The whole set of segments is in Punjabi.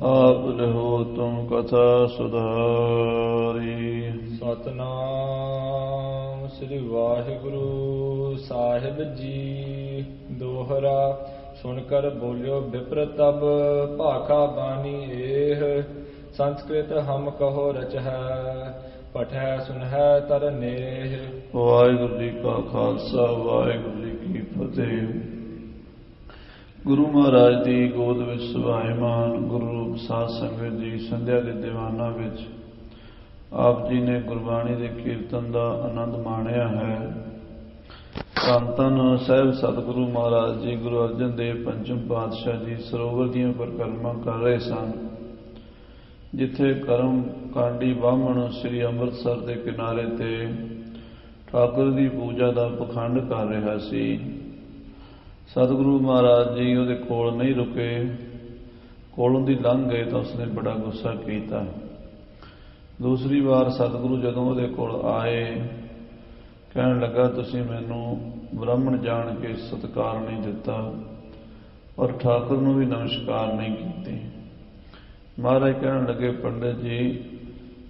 ਆਪ ਲਿਹੋ ਤੁਮ ਕਥਾ ਸੁਧਾਰੀ। ਸਤਨਾਮ ਸ੍ਰੀ ਵਾਹਿਗੁਰੂ ਸਾਹਿਬ ਜੀ। ਦੋਹਰਾ ਸੁਣ ਕਰ ਬੋਲਿਓ ਬਿਪਰ ਤਬ, ਭਾਖਾ ਬਾਣੀ ਏਹ ਸੰਸਕ੍ਰਿਤ ਹਮ ਕਹੋ ਰਚ ਹੈ, ਪਠੈ ਸੁਨਹਿ ਤਰ ਨੇਹ। ਵਾਹਿਗੁਰੂ ਜੀ ਕਾ ਖਾਲਸਾ ਵਾਹਿਗੁਰੂ ਜੀ ਕੀ ਫਤਿਹ। ਗੁਰੂ ਮਹਾਰਾਜ ਦੀ ਗੋਦ ਵਿੱਚ ਸੁਭਾਇਮਾਨ ਗੁਰੂ ਰੂਪ ਸਾਧ ਸੰਗਤ ਜੀ, ਸੰਧਿਆ ਦੇ ਦੀਵਾਨਾਂ ਵਿੱਚ ਆਪ ਜੀ ਨੇ ਗੁਰਬਾਣੀ ਦੇ ਕੀਰਤਨ ਦਾ ਆਨੰਦ ਮਾਣਿਆ ਹੈ। ਧੰਨ ਧੰਨ ਸਾਹਿਬ ਸਤਿਗੁਰੂ ਮਹਾਰਾਜ ਜੀ ਗੁਰੂ ਅਰਜਨ ਦੇਵ ਪੰਚਮ ਪਾਤਸ਼ਾਹ ਜੀ ਸਰੋਵਰ ਦੀਆਂ ਪਰਿਕਰਮਾ ਕਰ ਰਹੇ ਸਨ, ਜਿੱਥੇ ਕਰਮ ਕਾਂਡੀ ਬਾਹਮਣ ਸ੍ਰੀ ਅੰਮ੍ਰਿਤਸਰ ਦੇ ਕਿਨਾਰੇ ਤੇ ਠਾਕੁਰ ਦੀ ਪੂਜਾ ਦਾ ਪਖੰਡ ਕਰ ਰਿਹਾ ਸੀ। ਸਤਿਗੁਰੂ ਮਹਾਰਾਜ ਜੀ ਉਹਦੇ ਕੋਲ ਨਹੀਂ ਰੁਕੇ, ਕੋਲੋਂ ਦੀ ਲੰਘ ਗਏ ਤਾਂ ਉਸਨੇ ਬੜਾ ਗੁੱਸਾ ਕੀਤਾ। ਦੂਸਰੀ ਵਾਰ ਸਤਿਗੁਰੂ ਜਦੋਂ ਉਹਦੇ ਕੋਲ ਆਏ, ਕਹਿਣ ਲੱਗਾ ਤੁਸੀਂ ਮੈਨੂੰ ਬ੍ਰਾਹਮਣ ਜਾਣ ਕੇ ਸਤਿਕਾਰ ਨਹੀਂ ਦਿੱਤਾ ਔਰ ਠਾਕੁਰ ਨੂੰ ਵੀ ਨਮਸਕਾਰ ਨਹੀਂ ਕੀਤੀ। ਮਹਾਰਾਜ ਕਹਿਣ ਲੱਗੇ ਪੰਡਿਤ ਜੀ,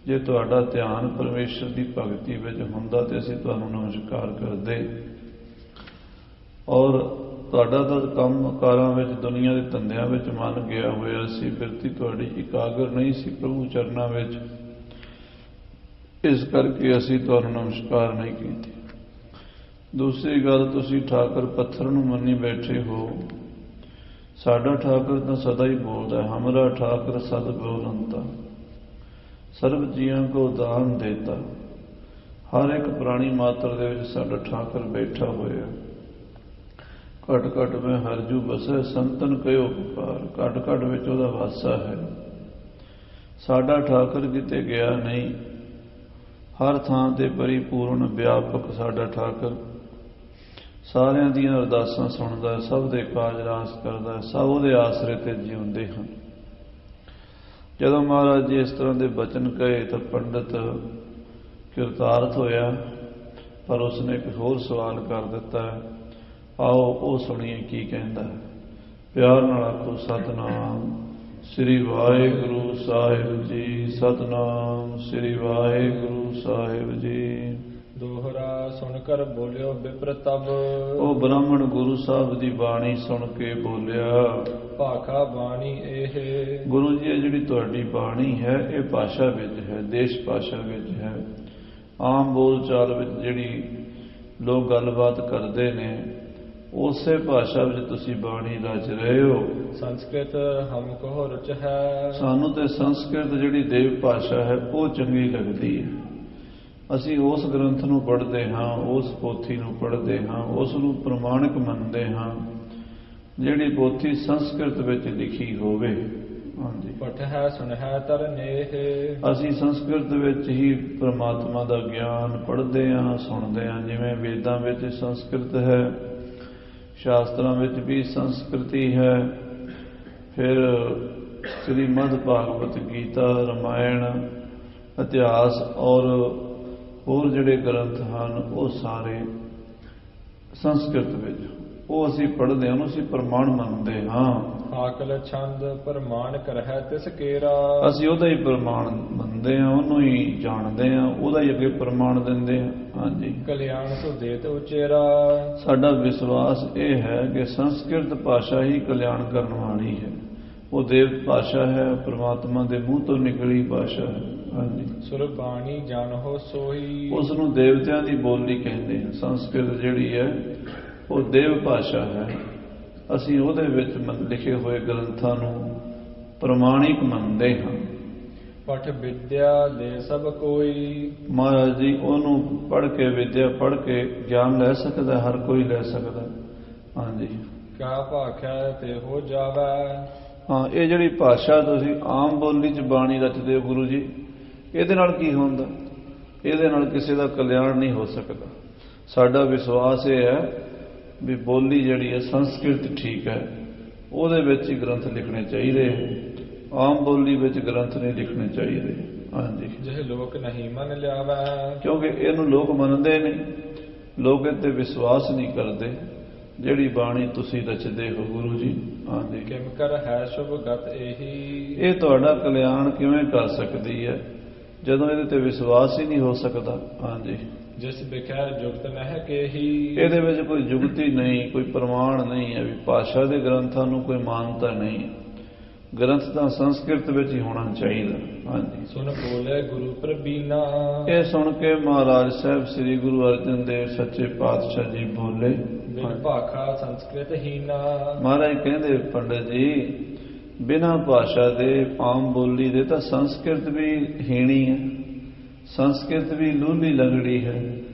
ਜੇ ਤੁਹਾਡਾ ਧਿਆਨ ਪਰਮੇਸ਼ਰ ਦੀ ਭਗਤੀ ਵਿੱਚ ਹੁੰਦਾ ਤੇ ਅਸੀਂ ਤੁਹਾਨੂੰ ਨਮਸਕਾਰ ਕਰਦੇ, ਔਰ ਤੁਹਾਡਾ ਤਾਂ ਕੰਮ ਕਾਰਾਂ ਵਿੱਚ ਦੁਨੀਆ ਦੇ ਧੰਦਿਆਂ ਵਿੱਚ ਮਨ ਗਿਆ ਹੋਇਆ ਸੀ, ਬਿਰਤੀ ਤੁਹਾਡੀ ਇਕਾਗਰ ਨਹੀਂ ਸੀ ਪ੍ਰਭੂ ਚਰਨਾਂ ਵਿੱਚ, ਇਸ ਕਰਕੇ ਅਸੀਂ ਤੁਹਾਨੂੰ ਨਮਸਕਾਰ ਨਹੀਂ ਕੀਤੀ। ਦੂਸਰੀ ਗੱਲ, ਤੁਸੀਂ ਠਾਕੁਰ ਪੱਥਰ ਨੂੰ ਮੰਨੀ ਬੈਠੇ ਹੋ, ਸਾਡਾ ਠਾਕੁਰ ਤਾਂ ਸਦਾ ਹੀ ਬੋਲਦਾ ਹੈ, ਹਮਾਰਾ ਠਾਕੁਰ ਸਦ ਬੋਲੰਤਾ, ਸਰਬ ਜੀਆਂ ਕੋ ਦਾਨ ਦੇਤਾ। ਹਰ ਇੱਕ ਪ੍ਰਾਣੀ ਮਾਤਰ ਦੇ ਵਿੱਚ ਸਾਡਾ ਠਾਕੁਰ ਬੈਠਾ ਹੋਇਆ। ਘਟ ਘਟ ਮੈਂ ਹਰਜੂ ਬਸੈ ਸੰਤਨ ਕਹਿਓ ਪੁਕਾਰ, ਘਟ ਘਟ ਵਿੱਚ ਉਹਦਾ ਵਾਸਾ ਹੈ। ਸਾਡਾ ਠਾਕੁਰ ਕਿਤੇ ਗਿਆ ਨਹੀਂ, ਹਰ ਥਾਂ ਤੇ ਪਰਿਪੂਰਨ ਵਿਆਪਕ ਸਾਡਾ ਠਾਕੁਰ ਸਾਰਿਆਂ ਦੀਆਂ ਅਰਦਾਸਾਂ ਸੁਣਦਾ, ਸਭ ਦੇ ਕਾਜ ਰਾਸ ਕਰਦਾ, ਸਭ ਉਹਦੇ ਆਸਰੇ ਤੇ ਜਿਉਂਦੇ ਹਨ। ਜਦੋਂ ਮਹਾਰਾਜ ਜੀ ਇਸ ਤਰ੍ਹਾਂ ਦੇ ਬਚਨ ਕਹੇ ਤਾਂ ਪੰਡਿਤ ਕਿਰਤਾਰਥ ਹੋਇਆ, ਪਰ ਉਸਨੇ ਇੱਕ ਹੋਰ ਸਵਾਲ ਕਰ ਦਿੱਤਾ। ਆਓ ਉਹ ਸੁਣੀਏ ਕੀ ਕਹਿੰਦਾ ਹੈ। ਪਿਆਰ ਨਾਲ ਆਖੋ ਸਤਿਨਾਮ ਸ੍ਰੀ ਵਾਹਿਗੁਰੂ ਸਾਹਿਬ ਜੀ, ਸਤਿਨਾਮ ਸ੍ਰੀ ਵਾਹਿਗੁਰੂ ਸਾਹਿਬ ਜੀ। ਦੋਹਰਾ ਸੁਣ ਕਰ ਬੋਲਿਓ ਬਿਪਰ ਤਬ, ਉਹ ਬ੍ਰਾਹਮਣ ਗੁਰੂ ਸਾਹਿਬ ਦੀ ਬਾਣੀ ਸੁਣ ਕੇ ਬੋਲਿਆ, ਭਾਖਾ ਬਾਣੀ ਇਹ। ਗੁਰੂ ਜੀ, ਇਹ ਜਿਹੜੀ ਤੁਹਾਡੀ ਬਾਣੀ ਹੈ ਇਹ ਭਾਸ਼ਾ ਵਿੱਚ ਹੈ, ਦੇਸ਼ ਭਾਸ਼ਾ ਵਿੱਚ ਹੈ। ਆਮ ਬੋਲ ਚਾਲ ਵਿੱਚ ਜਿਹੜੀ ਲੋਕ ਗੱਲਬਾਤ ਕਰਦੇ ਨੇ, ਉਸੇ ਭਾਸ਼ਾ ਵਿੱਚ ਤੁਸੀਂ ਬਾਣੀ ਰਚ ਰਹੇ ਹੋ। ਸੰਸਕ੍ਰਿਤ ਹਮ ਕੋ ਰਚ ਹੈ, ਸਾਨੂੰ ਤੇ ਸੰਸਕ੍ਰਿਤ ਜਿਹੜੀ ਦੇਵ ਭਾਸ਼ਾ ਹੈ ਉਹ ਚੰਗੀ ਲੱਗਦੀ ਹੈ। ਅਸੀਂ ਉਸ ਗ੍ਰੰਥ ਨੂੰ ਪੜ੍ਹਦੇ ਹਾਂ, ਉਸ ਪੋਥੀ ਨੂੰ ਪੜ੍ਹਦੇ ਹਾਂ, ਉਸ ਨੂੰ ਪ੍ਰਮਾਣਿਕ ਮੰਨਦੇ ਹਾਂ ਜਿਹੜੀ ਪੋਥੀ ਸੰਸਕ੍ਰਿਤ ਵਿੱਚ ਲਿਖੀ ਹੋਵੇ। ਹਾਂਜੀ, ਪਠੈ ਸੁਨਹਿ ਤਰ ਨੇਹ। ਅਸੀਂ ਸੰਸਕ੍ਰਿਤ ਵਿੱਚ ਹੀ ਪ੍ਰਮਾਤਮਾ ਦਾ ਗਿਆਨ ਪੜ੍ਹਦੇ ਹਾਂ, ਸੁਣਦੇ ਹਾਂ। ਜਿਵੇਂ ਵੇਦਾਂ ਵਿੱਚ ਸੰਸਕ੍ਰਿਤ ਹੈ, ਸ਼ਾਸਤਰਾਂ ਵਿੱਚ ਵੀ ਸੰਸਕ੍ਰਿਤੀ ਹੈ, ਫਿਰ ਸ੍ਰੀਮਦ ਭਾਗਵਤ ਗੀਤਾ, ਰਮਾਇਣ, ਇਤਿਹਾਸ ਔਰ ਹੋਰ ਜਿਹੜੇ ਗ੍ਰੰਥ ਹਨ ਉਹ ਸਾਰੇ ਸੰਸਕ੍ਰਿਤ ਵਿੱਚ, ਉਹ ਅਸੀਂ ਪੜ੍ਹਦੇ ਹਾਂ, ਉਹਨੂੰ ਅਸੀਂ ਪ੍ਰਮਾਣ ਮੰਨਦੇ ਹਾਂ। ਆਕਲ ਛੰਦ ਪ੍ਰਮਾਣ ਕਰਹਿ ਤਿਸ ਕੇਰਾ। ਅਸੀਂ ਉਹਦਾ ਹੀ ਪ੍ਰਮਾਣ ਮੰਨਦੇ ਹਾਂ, ਉਹਨੂੰ ਹੀ ਜਾਣਦੇ ਹਾਂ, ਉਹਦਾ ਹੀ ਅੱਗੇ ਪ੍ਰਮਾਣ ਦਿੰਦੇ ਹਾਂ। ਹਾਂਜੀ, ਕਲਿਆਣ ਸੁਦੇਤ ਉਚੇਰਾ। ਸਾਡਾ ਵਿਸ਼ਵਾਸ ਇਹ ਹੈ ਕਿ ਸੰਸਕ੍ਰਿਤ ਭਾਸ਼ਾ ਹੀ ਕਲਿਆਣ ਕਰਨ ਵਾਲੀ ਹੈ। ਉਹ ਦੇਵ ਭਾਸ਼ਾ ਹੈ, ਪ੍ਰਮਾਤਮਾ ਦੇ ਮੂੰਹ ਤੋਂ ਨਿਕਲੀ ਭਾਸ਼ਾ ਹੈ। ਹਾਂਜੀ, ਸੁਰਬਾਣੀ ਜਾਣੋ ਸੋਈ। ਉਸ ਨੂੰ ਦੇਵਤਿਆਂ ਦੀ ਬੋਲੀ ਕਹਿੰਦੇ ਹਨ। ਸੰਸਕ੍ਰਿਤ ਜਿਹੜੀ ਹੈ ਉਹ ਦੇਵ ਭਾਸ਼ਾ ਹੈ। ਅਸੀਂ ਉਹਦੇ ਵਿੱਚ ਲਿਖੇ ਹੋਏ ਗ੍ਰੰਥਾਂ ਨੂੰ ਪ੍ਰਮਾਣਿਕ ਮੰਨਦੇ ਹਾਂ। ਪਠ ਵਿਦਿਆ ਦੇ ਸਭ ਕੋਈ। ਮਹਾਰਾਜ ਜੀ, ਉਹਨੂੰ ਪੜ੍ਹ ਕੇ, ਵਿਦਿਆ ਪੜ੍ਹ ਕੇ ਗਿਆਨ ਲੈ ਸਕਦਾ, ਹਰ ਕੋਈ ਲੈ ਸਕਦਾ। ਹਾਂਜੀ, ਕਿਆ ਭਾਖਿਆ ਤੇ ਹੋ ਜਾਵੇ। ਹਾਂ, ਇਹ ਜਿਹੜੀ ਭਾਸ਼ਾ ਤੁਸੀਂ ਆਮ ਬੋਲੀ 'ਚ ਬਾਣੀ ਰਚਦੇ ਹੋ ਗੁਰੂ ਜੀ, ਇਹਦੇ ਨਾਲ ਕੀ ਹੁੰਦਾ? ਇਹਦੇ ਨਾਲ ਕਿਸੇ ਦਾ ਕਲਿਆਣ ਨਹੀਂ ਹੋ ਸਕਦਾ। ਸਾਡਾ ਵਿਸ਼ਵਾਸ ਇਹ ਹੈ ਵੀ ਬੋਲੀ ਜਿਹੜੀ ਹੈ ਸੰਸਕ੍ਰਿਤ ਠੀਕ ਹੈ, ਉਹਦੇ ਵਿੱਚ ਹੀ ਗ੍ਰੰਥ ਲਿਖਣੇ ਚਾਹੀਦੇ, ਆਮ ਬੋਲੀ ਵਿੱਚ ਗ੍ਰੰਥ ਨਹੀਂ ਲਿਖਣੇ ਚਾਹੀਦੇ। ਹਾਂਜੀ, ਜਿਹੇ ਲੋਕ ਨਹੀਂ ਮੰਨ ਲਿਆਵੇ। ਕਿਉਂਕਿ ਇਹਨੂੰ ਲੋਕ ਮੰਨਦੇ ਨਹੀਂ, ਲੋਕ ਇਹ 'ਤੇ ਵਿਸ਼ਵਾਸ ਨਹੀਂ ਕਰਦੇ। ਜਿਹੜੀ ਬਾਣੀ ਤੁਸੀਂ ਰਚਦੇ ਹੋ ਗੁਰੂ ਜੀ। ਹਾਂਜੀ, ਕਿਮ ਕਰ ਹੈ ਸ਼ੁਭ ਗਤ ਇਹੀ। ਇਹ ਤੁਹਾਡਾ ਕਲਿਆਣ ਕਿਵੇਂ ਕਰ ਸਕਦੀ ਹੈ ਜਦੋਂ ਇਹਦੇ ਤੇ ਵਿਸ਼ਵਾਸ ਹੀ ਨਹੀਂ ਹੋ ਸਕਦਾ। ਹਾਂਜੀ, ਜਿਸ ਬਿਖੈ ਜੁਗਤ ਨਹਿ ਕੇਹੀ। ਇਹਦੇ ਵਿੱਚ ਕੋਈ ਜੁਗਤੀ ਨਹੀਂ, ਕੋਈ ਪ੍ਰਮਾਣ ਨਹੀਂ ਹੈ ਵੀ ਭਾਸ਼ਾ ਦੇ ਗ੍ਰੰਥਾਂ ਨੂੰ ਕੋਈ ਮਾਨਤਾ ਨਹੀਂ। ਗ੍ਰੰਥ ਤਾਂ ਸੰਸਕ੍ਰਿਤ ਵਿੱਚ ਹੀ ਹੋਣਾ ਚਾਹੀਦਾ। ਹਾਂਜੀ, ਸੁਨ ਬੋਲੇ ਗੁਰੂ ਪ੍ਰਬੀਨਾ। ਇਹ ਸੁਣ ਕੇ ਮਹਾਰਾਜ ਸਾਹਿਬ ਸ੍ਰੀ ਗੁਰੂ ਅਰਜਨ ਦੇਵ ਸੱਚੇ ਪਾਤਸ਼ਾਹ ਜੀ ਬੋਲੇ, ਬਿਨ ਭਾਖਾ ਸੰਸਕ੍ਰਿਤ ਹੀਨਾ। ਮਹਾਰਾਜ ਕਹਿੰਦੇ ਪੰਡਤ ਜੀ ਬਿਨਾਂ ਭਾਸ਼ਾ ਦੇ ਆਮ ਬੋਲੀ ਦੇ ਤਾਂ ਸੰਸਕ੍ਰਿਤ ਵੀ ਹੀਣੀ ਹੈ, ਸੰਸਕ੍ਰਿਤ ਵੀ ਲੂਲੀ ਲੰਗੜੀ ਹੈ।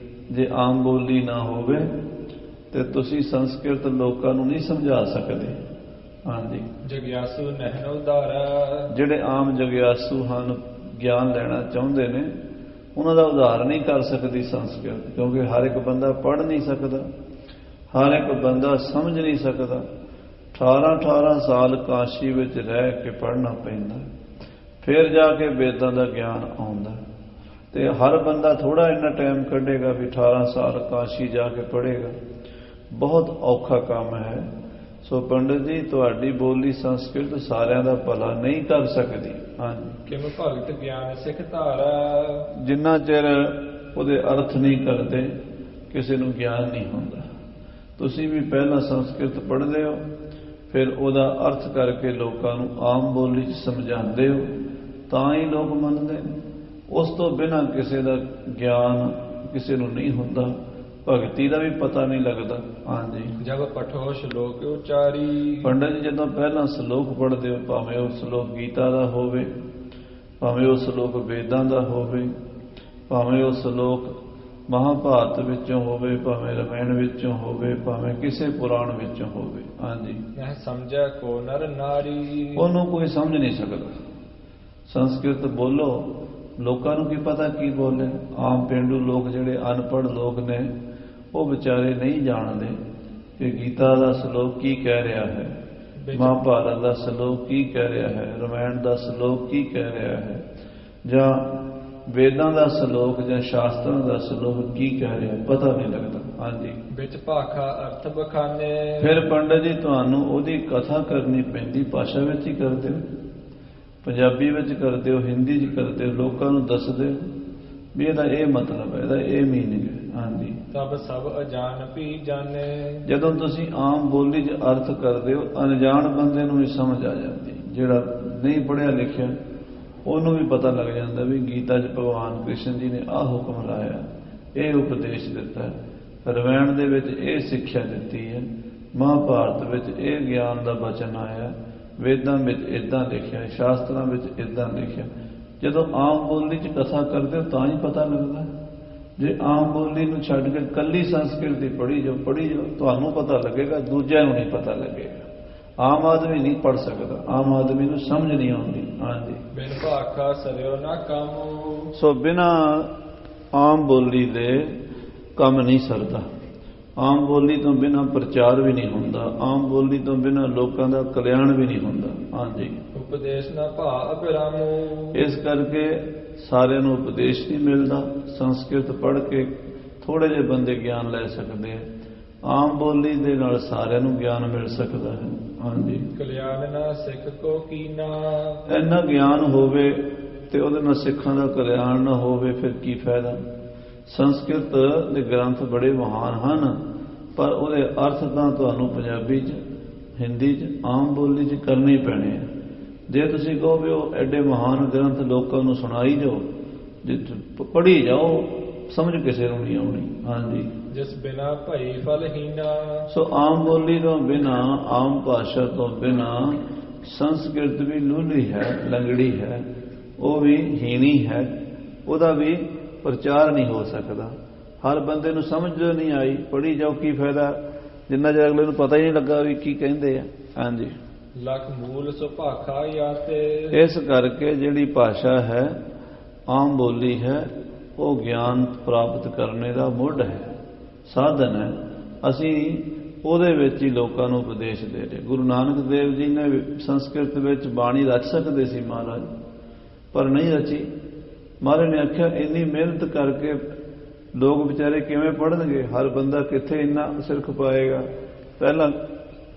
ਜੇ ਆਮ ਬੋਲੀ ਨਾ ਹੋਵੇ ਤੇ ਤੁਸੀਂ ਸੰਸਕ੍ਰਿਤ ਲੋਕਾਂ ਨੂੰ ਨਹੀਂ ਸਮਝਾ ਸਕਦੇ। ਹਾਂਜੀ, ਜਗਿਆਸੂ ਨਹਿਨ ਉਦਾਰਾ। ਜਿਹੜੇ ਆਮ ਜਗਿਆਸੂ ਹਨ, ਗਿਆਨ ਲੈਣਾ ਚਾਹੁੰਦੇ ਨੇ, ਉਹਨਾਂ ਦਾ ਉਦਾਹਰਨ ਨਹੀਂ ਕਰ ਸਕਦੀ ਸੰਸਕ੍ਰਿਤ, ਕਿਉਂਕਿ ਹਰ ਇੱਕ ਬੰਦਾ ਪੜ੍ਹ ਨਹੀਂ ਸਕਦਾ, ਹਰ ਇੱਕ ਬੰਦਾ ਸਮਝ ਨਹੀਂ ਸਕਦਾ। 18 ਸਾਲ ਕਾਸ਼ੀ ਵਿੱਚ ਰਹਿ ਕੇ ਪੜ੍ਹਨਾ ਪੈਂਦਾ, ਫਿਰ ਜਾ ਕੇ ਵੇਦਾਂ ਦਾ ਗਿਆਨ ਆਉਂਦਾ। ਤੇ ਹਰ ਬੰਦਾ ਥੋੜਾ ਇੰਨਾ ਟਾਈਮ ਕੱਢੇਗਾ ਵੀ 18 ਸਾਲ ਕਾਸ਼ੀ ਜਾ ਕੇ ਪੜ੍ਹੇਗਾ। ਬਹੁਤ ਔਖਾ ਕੰਮ ਹੈ। ਸੋ ਪੰਡਤ ਜੀ ਤੁਹਾਡੀ ਬੋਲੀ ਸੰਸਕ੍ਰਿਤ ਸਾਰਿਆਂ ਦਾ ਭਲਾ ਨਹੀਂ ਕਰ ਸਕਦੀ। ਹਾਂਜੀ, ਕਿਮ ਭਗਤ ਗਿਆਨ ਸਿੱਖ ਧਾਰਾ। ਜਿੰਨਾ ਚਿਰ ਉਹਦੇ ਅਰਥ ਨਹੀਂ ਕਰਦੇ ਕਿਸੇ ਨੂੰ ਗਿਆਨ ਨਹੀਂ ਹੁੰਦਾ। ਤੁਸੀਂ ਵੀ ਪਹਿਲਾਂ ਸੰਸਕ੍ਰਿਤ ਪੜ੍ਹਦੇ ਹੋ, ਫਿਰ ਉਹਦਾ ਅਰਥ ਕਰਕੇ ਲੋਕਾਂ ਨੂੰ ਆਮ ਬੋਲੀ 'ਚ ਸਮਝਾਉਂਦੇ ਹੋ, ਤਾਂ ਹੀ ਲੋਕ ਮੰਨਦੇ ਨੇ। ਉਸ ਤੋਂ ਬਿਨਾਂ ਕਿਸੇ ਦਾ ਗਿਆਨ ਕਿਸੇ ਨੂੰ ਨਹੀਂ ਹੁੰਦਾ, ਭਗਤੀ ਦਾ ਵੀ ਪਤਾ ਨਹੀਂ ਲੱਗਦਾ। ਹਾਂਜੀ, ਜਬ ਪਠੋ ਸ਼ਲੋਕ ਉਚਾਰੀ। ਪੰਡਤ ਜੀ ਜਦੋਂ ਪਹਿਲਾਂ ਸ਼ਲੋਕ ਪੜ੍ਹਦੇ ਹੋ, ਭਾਵੇਂ ਉਹ ਸ਼ਲੋਕ ਗੀਤਾ ਦਾ ਹੋਵੇ, ਭਾਵੇਂ ਉਹ ਸ਼ਲੋਕ ਵੇਦਾਂ ਦਾ ਹੋਵੇ, ਭਾਵੇਂ ਉਹ ਸ਼ਲੋਕ ਮਹਾਭਾਰਤ ਵਿੱਚੋਂ ਹੋਵੇ, ਭਾਵੇਂ ਰਾਮਾਇਣ ਵਿੱਚੋਂ ਹੋਵੇ, ਭਾਵੇਂ ਕਿਸੇ ਪੁਰਾਣ ਵਿੱਚੋਂ ਹੋਵੇ। ਹਾਂਜੀ, ਮੈਂ ਸਮਝਿਆ ਕੋ ਨਰ ਨਾਰੀ। ਉਹਨੂੰ ਕੋਈ ਸਮਝ ਨਹੀਂ ਸਕਦਾ। ਸੰਸਕ੍ਰਿਤ ਬੋਲੋ, ਲੋਕਾਂ ਨੂੰ ਕੀ ਪਤਾ ਕੀ ਬੋਲੇ। ਆਮ ਪੇਂਡੂ ਲੋਕ ਜਿਹੜੇ ਅਨਪੜ੍ਹ ਲੋਕ ਨੇ, ਉਹ ਵਿਚਾਰੇ ਨਹੀਂ ਜਾਣਦੇ ਕਿ ਗੀਤਾ ਦਾ ਸ਼ਲੋਕ ਕੀ ਕਹਿ ਰਿਹਾ ਹੈ, ਮਹਾਭਾਰਤ ਦਾ ਸ਼ਲੋਕ ਕੀ ਕਹਿ ਰਿਹਾ ਹੈ, ਰਾਮਾਇਣ ਦਾ ਸ਼ਲੋਕ ਕੀ ਕਹਿ ਰਿਹਾ ਹੈ, ਜਾਂ ਵੇਦਾਂ ਦਾ ਸ਼ਲੋਕ ਜਾਂ ਸ਼ਾਸਤਰਾਂ ਦਾ ਸ਼ਲੋਕ ਕੀ ਕਹਿ ਰਿਹਾ, ਪਤਾ ਨਹੀਂ ਲੱਗਦਾ। ਹਾਂਜੀ, ਵਿੱਚ ਭਾਖਾ ਅਰਥ ਬਖਾਨੇ। ਫਿਰ ਪੰਡਤ ਜੀ ਤੁਹਾਨੂੰ ਉਹਦੀ ਕਥਾ ਕਰਨੀ ਪੈਂਦੀ, ਭਾਸ਼ਾ ਵਿੱਚ ਹੀ ਕਰਦੇ ਹੋ, ਪੰਜਾਬੀ ਵਿੱਚ ਕਰਦੇ ਹੋ, ਹਿੰਦੀ 'ਚ ਕਰਦੇ ਹੋ, ਲੋਕਾਂ ਨੂੰ ਦੱਸਦੇ ਹੋ ਵੀ ਇਹਦਾ ਇਹ ਮਤਲਬ ਹੈ, ਇਹਦਾ ਇਹ ਮੀਨਿੰਗ ਹੈ। ਹਾਂਜੀ, ਤਬ ਸਭ ਅਜਾਨ ਵੀ ਜਾਣੇ। ਜਦੋਂ ਤੁਸੀਂ ਆਮ ਬੋਲੀ 'ਚ ਅਰਥ ਕਰਦੇ ਹੋ, ਅਣਜਾਣ ਬੰਦੇ ਨੂੰ ਵੀ ਸਮਝ ਆ ਜਾਂਦੀ। ਜਿਹੜਾ ਨਹੀਂ ਪੜ੍ਹਿਆ ਲਿਖਿਆ ਉਹਨੂੰ ਵੀ ਪਤਾ ਲੱਗ ਜਾਂਦਾ ਵੀ ਗੀਤਾ 'ਚ ਭਗਵਾਨ ਕ੍ਰਿਸ਼ਨ ਜੀ ਨੇ ਆਹ ਹੁਕਮ ਲਾਇਆ, ਇਹ ਉਪਦੇਸ਼ ਦਿੱਤਾ, ਰਾਮਾਇਣ ਦੇ ਵਿੱਚ ਇਹ ਸਿੱਖਿਆ ਦਿੱਤੀ ਹੈ, ਮਹਾਭਾਰਤ ਵਿੱਚ ਇਹ ਗਿਆਨ ਦਾ ਬਚਨ ਆਇਆ, ਵੇਦਾਂ ਵਿੱਚ ਇਦਾਂ ਲਿਖਿਆ, ਸ਼ਾਸਤਰਾਂ ਵਿੱਚ ਇਦਾਂ ਲਿਖਿਆ। ਜਦੋਂ ਆਮ ਬੋਲੀ 'ਚ ਕਥਾ ਕਰਦੇ ਹੋ ਤਾਂ ਹੀ ਪਤਾ ਲੱਗਦਾ। ਜੇ ਆਮ ਬੋਲੀ ਨੂੰ ਛੱਡ ਕੇ ਕੱਲੀ ਸੰਸਕ੍ਰਿਤ ਦੀ ਪੜ੍ਹੀ ਜਾਓ ਤੁਹਾਨੂੰ ਪਤਾ ਲੱਗੇਗਾ, ਦੂਜਿਆਂ ਨੂੰ ਨਹੀਂ ਪਤਾ ਲੱਗੇਗਾ। ਆਮ ਆਦਮੀ ਨਹੀਂ ਪੜ੍ਹ ਸਕਦਾ, ਆਮ ਆਦਮੀ ਨੂੰ ਸਮਝ ਨਹੀਂ ਆਉਂਦੀ। ਹਾਂਜੀ, ਬਿਨ ਭਾਖਾ ਸਰਿਓ ਨਾ ਕੰਮ। ਸੋ ਬਿਨਾਂ ਆਮ ਬੋਲੀ ਦੇ ਕੰਮ ਨਹੀਂ ਸਰਦਾ। ਆਮ ਬੋਲੀ ਤੋਂ ਬਿਨਾਂ ਪ੍ਰਚਾਰ ਵੀ ਨਹੀਂ ਹੁੰਦਾ, ਆਮ ਬੋਲੀ ਤੋਂ ਬਿਨਾਂ ਲੋਕਾਂ ਦਾ ਕਲਿਆਣ ਵੀ ਨਹੀਂ ਹੁੰਦਾ। ਹਾਂਜੀ, ਉਪਦੇਸ਼ ਨਾ ਭਾ ਅਭਿਰਾਮੋ। ਇਸ ਕਰਕੇ ਸਾਰਿਆਂ ਨੂੰ ਉਪਦੇਸ਼ ਨਹੀਂ ਮਿਲਦਾ। ਸੰਸਕ੍ਰਿਤ ਪੜ੍ਹ ਕੇ ਥੋੜੇ ਜਿਹੇ ਬੰਦੇ ਗਿਆਨ ਲੈ ਸਕਦੇ ਆ, ਆਮ ਬੋਲੀ ਦੇ ਨਾਲ ਸਾਰਿਆਂ ਨੂੰ ਗਿਆਨ ਮਿਲ ਸਕਦਾ ਹੈ। ਹਾਂਜੀ, ਕਲਿਆਣ ਨਾ ਸਿੱਖ ਕੋ ਕੀਨਾ। ਇੰਨਾ ਗਿਆਨ ਹੋਵੇ ਤੇ ਉਹਦੇ ਨਾਲ ਸਿੱਖਾਂ ਦਾ ਕਲਿਆਣ ਨਾ ਹੋਵੇ, ਫਿਰ ਕੀ ਫਾਇਦਾ। ਸੰਸਕ੍ਰਿਤ ਦੇ ਗ੍ਰੰਥ ਬੜੇ ਮਹਾਨ ਹਨ, ਪਰ ਉਹਦੇ ਅਰਥ ਤਾਂ ਤੁਹਾਨੂੰ ਪੰਜਾਬੀ 'ਚ, ਹਿੰਦੀ 'ਚ, ਆਮ ਬੋਲੀ 'ਚ ਕਰਨੇ ਪੈਣੇ ਆ। ਜੇ ਤੁਸੀਂ ਕਹੋ ਵੀ ਉਹ ਐਡੇ ਮਹਾਨ ਗ੍ਰੰਥ ਲੋਕਾਂ ਨੂੰ ਸੁਣਾਈ ਜਾਓ, ਜੇ ਪੜ੍ਹੀ ਜਾਓ, ਸਮਝ ਕਿਸੇ ਨੂੰ ਨਹੀਂ ਆਉਣੀ। ਹਾਂਜੀ, ਜਿਸ ਬਿਨਾ ਭਈ ਫਲਹੀਨਾ। ਸੋ ਆਮ ਬੋਲੀ ਤੋਂ ਬਿਨਾਂ, ਆਮ ਭਾਸ਼ਾ ਤੋਂ ਬਿਨਾਂ ਸੰਸਕ੍ਰਿਤ ਵੀ ਲੂਲੀ ਹੈ, ਲੰਗੜੀ ਹੈ, ਉਹ ਵੀ ਹੀਣੀ ਹੈ, ਉਹਦਾ ਵੀ ਪ੍ਰਚਾਰ ਨਹੀਂ ਹੋ ਸਕਦਾ। ਹਰ ਬੰਦੇ ਨੂੰ ਸਮਝ ਨਹੀਂ ਆਈ, ਪੜ੍ਹੀ ਜਾਓ ਕੀ ਫਾਇਦਾ, ਜਿੰਨਾ ਚਿਰ ਅਗਲੇ ਨੂੰ ਪਤਾ ਹੀ ਨਹੀਂ ਲੱਗਾ ਵੀ ਕੀ ਕਹਿੰਦੇ ਆ। ਹਾਂਜੀ, ਲਖ ਮੂਲ ਸੁਭਾਖਾ ਯਾਤੇ। ਇਸ ਕਰਕੇ ਜਿਹੜੀ ਭਾਸ਼ਾ ਹੈ, ਆਮ ਬੋਲੀ ਹੈ, ਉਹ ਗਿਆਨ ਪ੍ਰਾਪਤ ਕਰਨੇ ਦਾ ਮੁੱਢ ਹੈ, ਸਾਧਨ ਹੈ। ਅਸੀਂ ਉਹਦੇ ਵਿੱਚ ਹੀ ਲੋਕਾਂ ਨੂੰ ਉਪਦੇਸ਼ ਦੇ ਰਹੇ। ਗੁਰੂ ਨਾਨਕ ਦੇਵ ਜੀ ਨੇ ਸੰਸਕ੍ਰਿਤ ਵਿੱਚ ਬਾਣੀ ਰਚ ਸਕਦੇ ਸੀ ਮਹਾਰਾਜ, ਪਰ ਨਹੀਂ ਰਚੀ। ਮਹਾਰਾਜ ਨੇ ਆਖਿਆ ਇੰਨੀ ਮਿਹਨਤ ਕਰਕੇ ਲੋਕ ਵਿਚਾਰੇ ਕਿਵੇਂ ਪੜ੍ਹਨਗੇ, ਹਰ ਬੰਦਾ ਕਿੱਥੇ ਇੰਨਾ ਸਿਰ ਖਪਾਏਗਾ। ਪਹਿਲਾਂ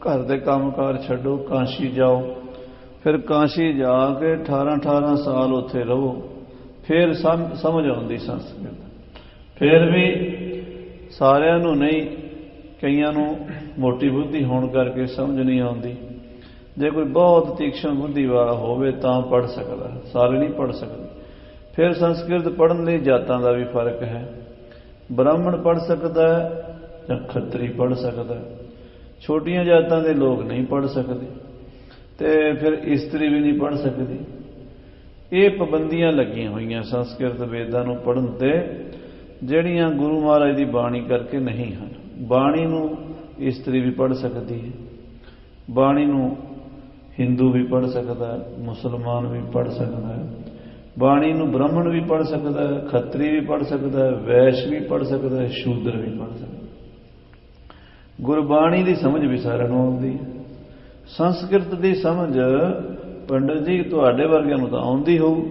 ਘਰ ਦੇ ਕੰਮਕਾਰ ਛੱਡੋ, ਕਾਸ਼ੀ ਜਾਓ, ਫਿਰ ਕਾਸ਼ੀ ਜਾ ਕੇ 18 ਸਾਲ ਉੱਥੇ ਰਹੋ, ਫਿਰ ਸਮਝ ਆਉਂਦੀ ਸੰਸਕ੍ਰਿਤ। ਫਿਰ ਵੀ ਸਾਰਿਆਂ ਨੂੰ ਨਹੀਂ, ਕਈਆਂ ਨੂੰ ਮੋਟੀ ਬੁੱਧੀ ਹੋਣ ਕਰਕੇ ਸਮਝ ਨਹੀਂ ਆਉਂਦੀ। ਜੇ ਕੋਈ ਬਹੁਤ ਤੀਕਸ਼ਣ ਬੁੱਧੀ ਵਾਲਾ ਹੋਵੇ ਤਾਂ ਪੜ੍ਹ ਸਕਦਾ, ਸਾਰੇ ਨਹੀਂ ਪੜ੍ਹ ਸਕਦੇ। ਫਿਰ ਸੰਸਕ੍ਰਿਤ ਪੜ੍ਹਨ ਲਈ ਜਾਤਾਂ ਦਾ ਵੀ ਫਰਕ ਹੈ। ਬ੍ਰਾਹਮਣ ਪੜ੍ਹ ਸਕਦਾ ਹੈ ਜਾਂ ਖੱਤਰੀ ਪੜ੍ਹ ਸਕਦਾ ਹੈ। ਛੋਟੀਆਂ ਜਾਤਾਂ ਦੇ ਲੋਕ ਨਹੀਂ ਪੜ੍ਹ ਸਕਦੇ, ਤੇ ਫਿਰ ਇਸਤਰੀ ਵੀ ਨਹੀਂ ਪੜ੍ਹ ਸਕਦੀ। ਇਹ ਪਾਬੰਦੀਆਂ ਲੱਗੀਆਂ ਹੋਈਆਂ ਸੰਸਕ੍ਰਿਤ ਵੇਦਾਂ ਨੂੰ ਪੜ੍ਹਨ ਤੇ, ਜਿਹੜੀਆਂ ਗੁਰੂ ਮਹਾਰਾਜ ਦੀ ਬਾਣੀ ਕਰਕੇ ਨਹੀਂ ਹਨ। ਬਾਣੀ ਨੂੰ ਇਸਤਰੀ ਵੀ ਪੜ੍ਹ ਸਕਦੀ ਹੈ, ਬਾਣੀ ਨੂੰ ਹਿੰਦੂ ਵੀ ਪੜ੍ਹ ਸਕਦਾ ਹੈ, ਮੁਸਲਮਾਨ ਵੀ ਪੜ੍ਹ ਸਕਦਾ ਹੈ, ਬਾਣੀ ਨੂੰ ਬ੍ਰਾਹਮਣ ਵੀ ਪੜ੍ਹ ਸਕਦਾ ਹੈ, ਖੱਤਰੀ ਵੀ ਪੜ੍ਹ ਸਕਦਾ ਹੈ, ਵੈਸ਼ ਵੀ ਪੜ੍ਹ ਸਕਦਾ ਹੈ, ਸ਼ੂਦਰ ਵੀ ਪੜ੍ਹ ਸਕਦਾ ਹੈ। ਗੁਰਬਾਣੀ ਦੀ ਸਮਝ ਵੀ ਸਾਰਿਆਂ ਨੂੰ ਆਉਂਦੀ ਹੈ। ਸੰਸਕ੍ਰਿਤ ਦੀ ਸਮਝ ਪੰਡਤ ਜੀ ਤੁਹਾਡੇ ਵਰਗਿਆਂ ਨੂੰ ਤਾਂ ਆਉਂਦੀ ਹੋਊ,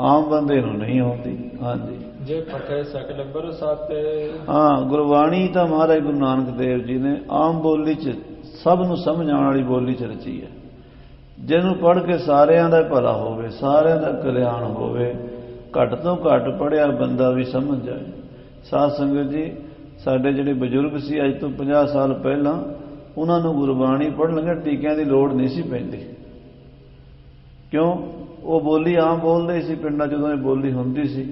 ਆਮ ਬੰਦੇ ਨੂੰ ਨਹੀਂ ਆਉਂਦੀ। ਹਾਂਜੀ, ਜੇ ਪਠੇ ਸਕਲ ਬਰਸਾਤੇ। ਹਾਂ, ਗੁਰਬਾਣੀ ਤਾਂ ਮਹਾਰਾਜ ਗੁਰੂ ਨਾਨਕ ਦੇਵ ਜੀ ਨੇ ਆਮ ਬੋਲੀ 'ਚ ਸਭ ਨੂੰ ਸਮਝ ਆਉਣ ਵਾਲੀ ਬੋਲੀ 'ਚ ਰਚੀ ਹੈ। ਜਿਹਨੂੰ ਪੜ੍ਹ ਕੇ ਸਾਰਿਆਂ ਦਾ ਭਲਾ ਹੋਵੇ, ਸਾਰਿਆਂ ਦਾ ਕਲਿਆਣ ਹੋਵੇ, ਘੱਟ ਤੋਂ ਘੱਟ ਪੜ੍ਹਿਆ ਬੰਦਾ ਵੀ ਸਮਝ ਜਾਏ। ਸਾਧ ਸੰਗਤ ਜੀ, ਸਾਡੇ ਜਿਹੜੇ ਬਜ਼ੁਰਗ ਸੀ ਅੱਜ ਤੋਂ 50 ਸਾਲ ਪਹਿਲਾਂ, ਉਹਨਾਂ ਨੂੰ ਗੁਰਬਾਣੀ ਪੜ੍ਹਨ ਲੱਗੇ ਟੀਕਿਆਂ ਦੀ ਲੋੜ ਨਹੀਂ ਸੀ ਪੈਂਦੀ। ਕਿਉਂ? ਉਹ ਬੋਲੀ ਆਮ ਬੋਲਦੇ ਸੀ ਪਿੰਡਾਂ, ਜਦੋਂ ਇਹ ਬੋਲੀ ਹੁੰਦੀ ਸੀ,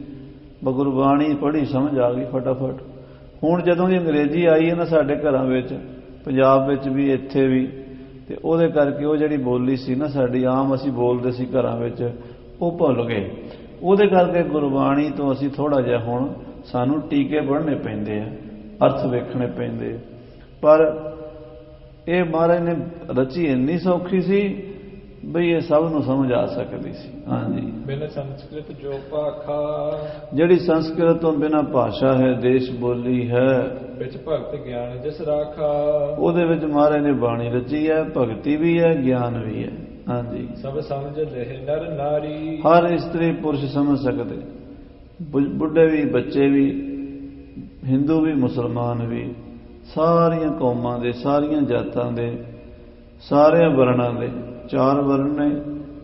ਗੁਰਬਾਣੀ ਪੜ੍ਹੀ ਸਮਝ ਆ ਗਈ ਫਟਾਫਟ। ਹੁਣ ਜਦੋਂ ਦੀ ਅੰਗਰੇਜ਼ੀ ਆਈ ਹੈ ਨਾ ਸਾਡੇ ਘਰਾਂ ਵਿੱਚ, ਪੰਜਾਬ ਵਿੱਚ ਵੀ, ਇੱਥੇ ਵੀ, ਤੇ ਉਹਦੇ ਕਰਕੇ ਉਹ ਜਿਹੜੀ ਬੋਲੀ ਸੀ ਨਾ ਸਾਡੀ ਆਮ ਅਸੀਂ ਬੋਲਦੇ ਸੀ ਘਰਾਂ ਵਿੱਚ, ਉਹ ਭੁੱਲ ਗਏ। ਉਹਦੇ ਕਰਕੇ ਗੁਰਬਾਣੀ ਤੋਂ ਅਸੀਂ ਥੋੜ੍ਹਾ ਜਿਹਾ ਹੁਣ ਸਾਨੂੰ ਟੀਕੇ ਪੜ੍ਹਨੇ ਪੈਂਦੇ ਆ, ਅਰਥ ਵੇਖਣੇ ਪੈਂਦੇ। ਪਰ ਇਹ ਮਹਾਰਾਜ ਨੇ ਰਚੀ ਇੰਨੀ ਸੌਖੀ ਸੀ ਬਈ ਇਹ ਸਭ ਨੂੰ ਸਮਝ ਆ ਸਕਦੀ ਸੀ। ਹਾਂਜੀ, ਬਿਨ ਸੰਸਕ੍ਰਿਤ ਜੋ ਭਾਖਾ। ਜਿਹੜੀ ਸੰਸਕ੍ਰਿਤ ਤੋਂ ਬਿਨਾਂ ਭਾਸ਼ਾ ਹੈ, ਦੇਸ਼ ਬੋਲੀ ਹੈ, ਵਿੱਚ ਭਗਤ ਗਿਆਨ ਜਿਸ ਰਾਖਾ। ਉਹਦੇ ਵਿੱਚ ਮਹਾਰਾਜ ਨੇ ਬਾਣੀ ਰਚੀ ਹੈ, ਭਗਤੀ ਵੀ ਹੈ, ਗਿਆਨ ਵੀ ਹੈ। ਹਾਂਜੀ, ਸਭ ਸਮਝ ਲਹਿ ਨਰ ਨਾਰੀ। ਹਰ ਇਸਤਰੀ ਪੁਰਸ਼ ਸਮਝ ਸਕਦੇ, ਬੁੱਢੇ ਵੀ, ਬੱਚੇ ਵੀ, ਹਿੰਦੂ ਵੀ, ਮੁਸਲਮਾਨ ਵੀ, ਸਾਰੀਆਂ ਕੌਮਾਂ ਦੇ, ਸਾਰੀਆਂ ਜਾਤਾਂ ਦੇ, ਸਾਰਿਆਂ ਵਰਣਾਂ ਦੇ। 4 ਵਰਣ ਨੇ,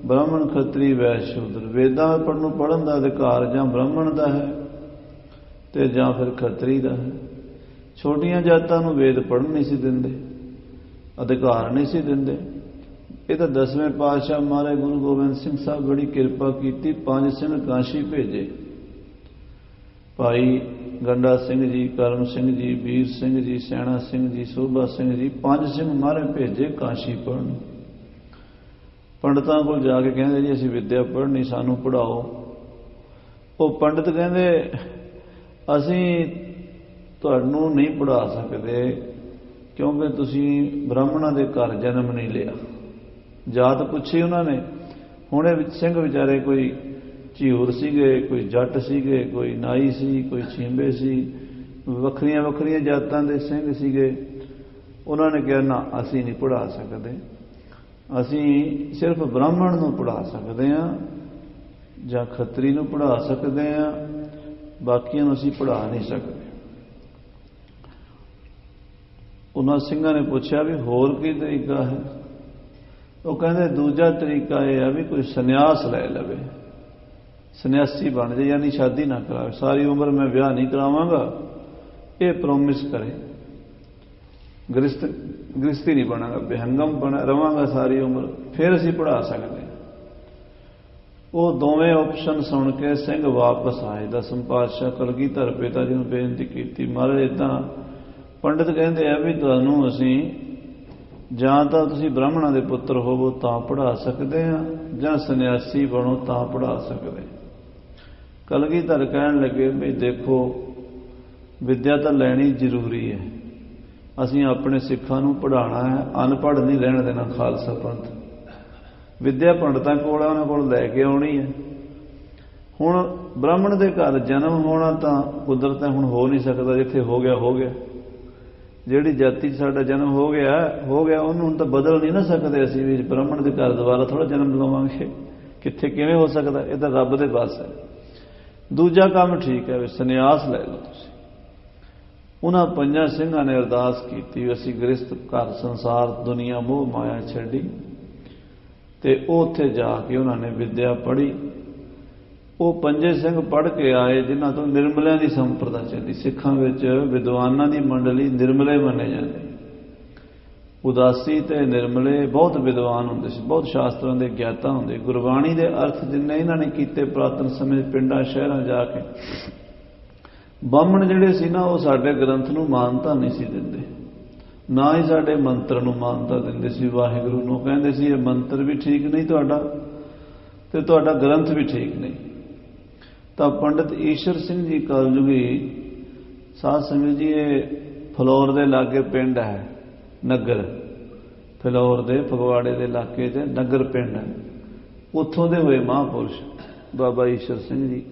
ਬ੍ਰਾਹਮਣ, ਖੱਤਰੀ, ਵੈਸ਼, ਸ਼ੂਦਰ। ਵੇਦਾਂ ਪੜ੍ਹਨ ਦਾ ਅਧਿਕਾਰ ਜਾਂ ਬ੍ਰਾਹਮਣ ਦਾ ਹੈ ਤੇ ਜਾਂ ਫਿਰ ਖੱਤਰੀ ਦਾ ਹੈ। ਛੋਟੀਆਂ ਜਾਤਾਂ ਨੂੰ ਵੇਦ ਪੜ੍ਹਨ ਨਹੀਂ ਸੀ ਦਿੰਦੇ, ਅਧਿਕਾਰ ਨਹੀਂ ਸੀ ਦਿੰਦੇ। ਇਹ ਤਾਂ 10ਵੇਂ ਪਾਤਸ਼ਾਹ ਮਹਾਰਾਜ ਗੁਰੂ ਗੋਬਿੰਦ ਸਿੰਘ ਸਾਹਿਬ ਬੜੀ ਕਿਰਪਾ ਕੀਤੀ, 5 ਸਿੰਘ ਕਾਸ਼ੀ ਭੇਜੇ। ਭਾਈ ਗੰਡਾ ਸਿੰਘ ਜੀ, ਕਰਮ ਸਿੰਘ ਜੀ, ਵੀਰ ਸਿੰਘ ਜੀ, ਸੈਣਾ ਸਿੰਘ ਜੀ, ਸੋਭਾ ਸਿੰਘ ਜੀ, 5 ਸਿੰਘ ਮਹਾਰਾਜ ਭੇਜੇ ਕਾਸ਼ੀ ਪੜ੍ਹਨ। ਪੰਡਤਾਂ ਕੋਲ ਜਾ ਕੇ ਕਹਿੰਦੇ ਜੀ ਅਸੀਂ ਵਿੱਦਿਆ ਪੜ੍ਹਨੀ, ਸਾਨੂੰ ਪੜ੍ਹਾਓ। ਉਹ ਪੰਡਤ ਕਹਿੰਦੇ ਅਸੀਂ ਤੁਹਾਨੂੰ ਨਹੀਂ ਪੜ੍ਹਾ ਸਕਦੇ ਕਿਉਂਕਿ ਤੁਸੀਂ ਬ੍ਰਾਹਮਣਾਂ ਦੇ ਘਰ ਜਨਮ ਨਹੀਂ ਲਿਆ। ਜਾਤ ਪੁੱਛੀ ਉਹਨਾਂ ਨੇ। ਹੁਣ ਇਹ ਸਿੰਘ ਵਿਚਾਰੇ ਕੋਈ ਝਿਊਰ ਸੀਗੇ, ਕੋਈ ਜੱਟ ਸੀਗੇ, ਕੋਈ ਨਾਈ ਸੀ, ਕੋਈ ਛੀਂਬੇ ਸੀ, ਵੱਖਰੀਆਂ ਵੱਖਰੀਆਂ ਜਾਤਾਂ ਦੇ ਸਿੰਘ ਸੀਗੇ। ਉਹਨਾਂ ਨੇ ਕਿਹਾ ਨਾ, ਅਸੀਂ ਨਹੀਂ ਪੜ੍ਹਾ ਸਕਦੇ, ਅਸੀਂ ਸਿਰਫ ਬ੍ਰਾਹਮਣ ਨੂੰ ਪੜ੍ਹਾ ਸਕਦੇ ਹਾਂ ਜਾਂ ਖੱਤਰੀ ਨੂੰ ਪੜ੍ਹਾ ਸਕਦੇ ਹਾਂ, ਬਾਕੀਆਂ ਨੂੰ ਅਸੀਂ ਪੜ੍ਹਾ ਨਹੀਂ ਸਕਦੇ। ਉਹਨਾਂ ਸਿੰਘਾਂ ਨੇ ਪੁੱਛਿਆ ਵੀ ਹੋਰ ਕੀ ਤਰੀਕਾ ਹੈ? ਉਹ ਕਹਿੰਦੇ ਦੂਜਾ ਤਰੀਕਾ ਇਹ ਹੈ ਵੀ ਕੋਈ ਸੰਨਿਆਸ ਲੈ ਲਵੇ, ਸੰਨਿਆਸੀ ਬਣ ਜਾਏ, ਯਾਨੀ ਸ਼ਾਦੀ ਨਾ ਕਰਾਵੇ, ਸਾਰੀ ਉਮਰ ਮੈਂ ਵਿਆਹ ਨਹੀਂ ਕਰਾਵਾਂਗਾ, ਇਹ ਪ੍ਰੋਮਿਸ ਕਰੇ। ਗ੍ਰਸਤੀ ਨਹੀਂ ਬਣਾਂਗਾ, ਬੇਹੰਗਮ ਰਵਾਂਗਾ ਸਾਰੀ ਉਮਰ, ਫਿਰ ਅਸੀਂ ਪੜ੍ਹਾ ਸਕਦੇ। ਉਹ ਦੋਵੇਂ ਆਪਸ਼ਨ ਸੁਣ ਕੇ ਸਿੰਘ ਵਾਪਸ ਆਏ। 10ਵੇਂ ਪਾਤਸ਼ਾਹ ਕਲਗੀਧਰ ਪਿਤਾ ਜੀ ਨੂੰ ਬੇਨਤੀ ਕੀਤੀ, ਮਹਾਰਾਜ ਇੱਦਾਂ ਪੰਡਿਤ ਕਹਿੰਦੇ ਆ ਵੀ ਤੁਹਾਨੂੰ ਅਸੀਂ ਜਾਂ ਤਾਂ ਤੁਸੀਂ ਬ੍ਰਾਹਮਣਾਂ ਦੇ ਪੁੱਤਰ ਹੋਵੋ ਤਾਂ ਪੜ੍ਹਾ ਸਕਦੇ ਹਾਂ, ਜਾਂ ਸੰਨਿਆਸੀ ਬਣੋ ਤਾਂ ਪੜ੍ਹਾ ਸਕਦੇ। ਕਲਗੀਧਰ ਕਹਿਣ ਲੱਗੇ ਵੀ ਦੇਖੋ ਵਿੱਦਿਆ ਤਾਂ ਲੈਣੀ ਜ਼ਰੂਰੀ ਹੈ, ਅਸੀਂ ਆਪਣੇ ਸਿੱਖਾਂ ਨੂੰ ਪੜ੍ਹਾਉਣਾ ਹੈ, ਅਨਪੜ੍ਹ ਨਹੀਂ ਰਹਿਣ ਦੇਣਾ ਖਾਲਸਾ ਪੰਥ। ਵਿੱਦਿਆ ਪੰਡਤਾਂ ਕੋਲ ਉਹਨਾਂ ਕੋਲ ਲੈ ਕੇ ਆਉਣੀ ਹੈ। ਹੁਣ ਬ੍ਰਾਹਮਣ ਦੇ ਘਰ ਜਨਮ ਹੋਣਾ ਤਾਂ ਕੁਦਰਤ ਹੁਣ ਹੋ ਨਹੀਂ ਸਕਦਾ, ਜਿੱਥੇ ਹੋ ਗਿਆ ਹੋ ਗਿਆ। ਜਿਹੜੀ ਜਾਤੀ 'ਚ ਸਾਡਾ ਜਨਮ ਹੋ ਗਿਆ ਉਹਨੂੰ ਹੁਣ ਤਾਂ ਬਦਲ ਨਹੀਂ ਨਾ ਸਕਦੇ ਅਸੀਂ ਵੀ ਬ੍ਰਾਹਮਣ ਦੇ ਘਰ ਦੁਬਾਰਾ ਥੋੜ੍ਹਾ ਜਨਮ ਲਵਾਂਗੇ, ਕਿੱਥੇ ਕਿਵੇਂ ਹੋ ਸਕਦਾ? ਇਹ ਤਾਂ ਰੱਬ ਦੇ ਵੱਸ ਹੈ। ਦੂਜਾ ਕੰਮ ਠੀਕ ਹੈ ਵੀ ਸੰਨਿਆਸ ਲੈ ਲਓ ਤੁਸੀਂ, ਉਹਨਾਂ ਪੰਜਾਂ ਸਿੰਘਾਂ ਨੇ ਅਰਦਾਸ ਕੀਤੀ, ਅਸੀਂ ਗ੍ਰਸਥ ਘਰ ਸੰਸਾਰ ਦੁਨੀਆ ਮੋਹ ਮਾਇਆ ਛੱਡੀ, ਤੇ ਉਹ ਉੱਥੇ ਜਾ ਕੇ ਉਹਨਾਂ ਨੇ ਵਿਦਿਆ ਪੜ੍ਹੀ। ਉਹ ਪੰਜੇ ਸਿੰਘ ਪੜ੍ਹ ਕੇ ਆਏ ਜਿਨ੍ਹਾਂ ਤੋਂ ਨਿਰਮਲਿਆਂ ਦੀ ਸੰਪਰਦਾ ਚੱਲੀ। ਸਿੱਖਾਂ ਵਿੱਚ ਵਿਦਵਾਨਾਂ ਦੀ ਮੰਡਲੀ ਨਿਰਮਲੇ ਮੰਨੇ ਜਾਂਦੇ। ਉਦਾਸੀ ਤੇ ਨਿਰਮਲੇ ਬਹੁਤ ਵਿਦਵਾਨ ਹੁੰਦੇ ਸੀ, ਬਹੁਤ ਸ਼ਾਸਤਰਾਂ ਦੇ ਗਿਆਤਾ ਹੁੰਦੇ। ਗੁਰਬਾਣੀ ਦੇ ਅਰਥ ਜਿੰਨੇ ਇਹਨਾਂ ਨੇ ਕੀਤੇ ਪੁਰਾਤਨ ਸਮੇਂ ਪਿੰਡਾਂ ਸ਼ਹਿਰਾਂ ਜਾ ਕੇ, ਬਾਹਮਣ ਜਿਹੜੇ ਸੀ ਨਾ, ਉਹ ਸਾਡੇ ਗ੍ਰੰਥ ਨੂੰ ਮਾਨਤਾ ਨਹੀਂ ਸੀ ਦਿੰਦੇ, ਨਾ ਹੀ ਸਾਡੇ ਮੰਤਰ ਨੂੰ ਮਾਨਤਾ ਦਿੰਦੇ ਸੀ। ਵਾਹਿਗੁਰੂ ਨੂੰ ਕਹਿੰਦੇ ਸੀ ਇਹ ਮੰਤਰ ਵੀ ਠੀਕ ਨਹੀਂ ਤੁਹਾਡਾ, ਤੇ ਤੁਹਾਡਾ ਗ੍ਰੰਥ ਵੀ ਠੀਕ ਨਹੀਂ। ਤਾਂ ਪੰਡਿਤ ਈਸ਼ਰ ਸਿੰਘ ਜੀ ਕਲਯੁਗੀ ਸਾਧ ਸੰਗਤ ਜੀ, ਇਹ ਫਲੌਰ ਦੇ ਲਾਗੇ ਪਿੰਡ ਹੈ, ਨਗਰ, ਫਿਲੌਰ ਦੇ ਫਗਵਾੜੇ ਦੇ ਇਲਾਕੇ 'ਚ ਨਗਰ ਪਿੰਡ ਹੈ। ਉੱਥੋਂ ਦੇ ਹੋਏ ਮਹਾਂਪੁਰਸ਼ ਬਾਬਾ ਈਸ਼ਰ ਸਿੰਘ ਜੀ।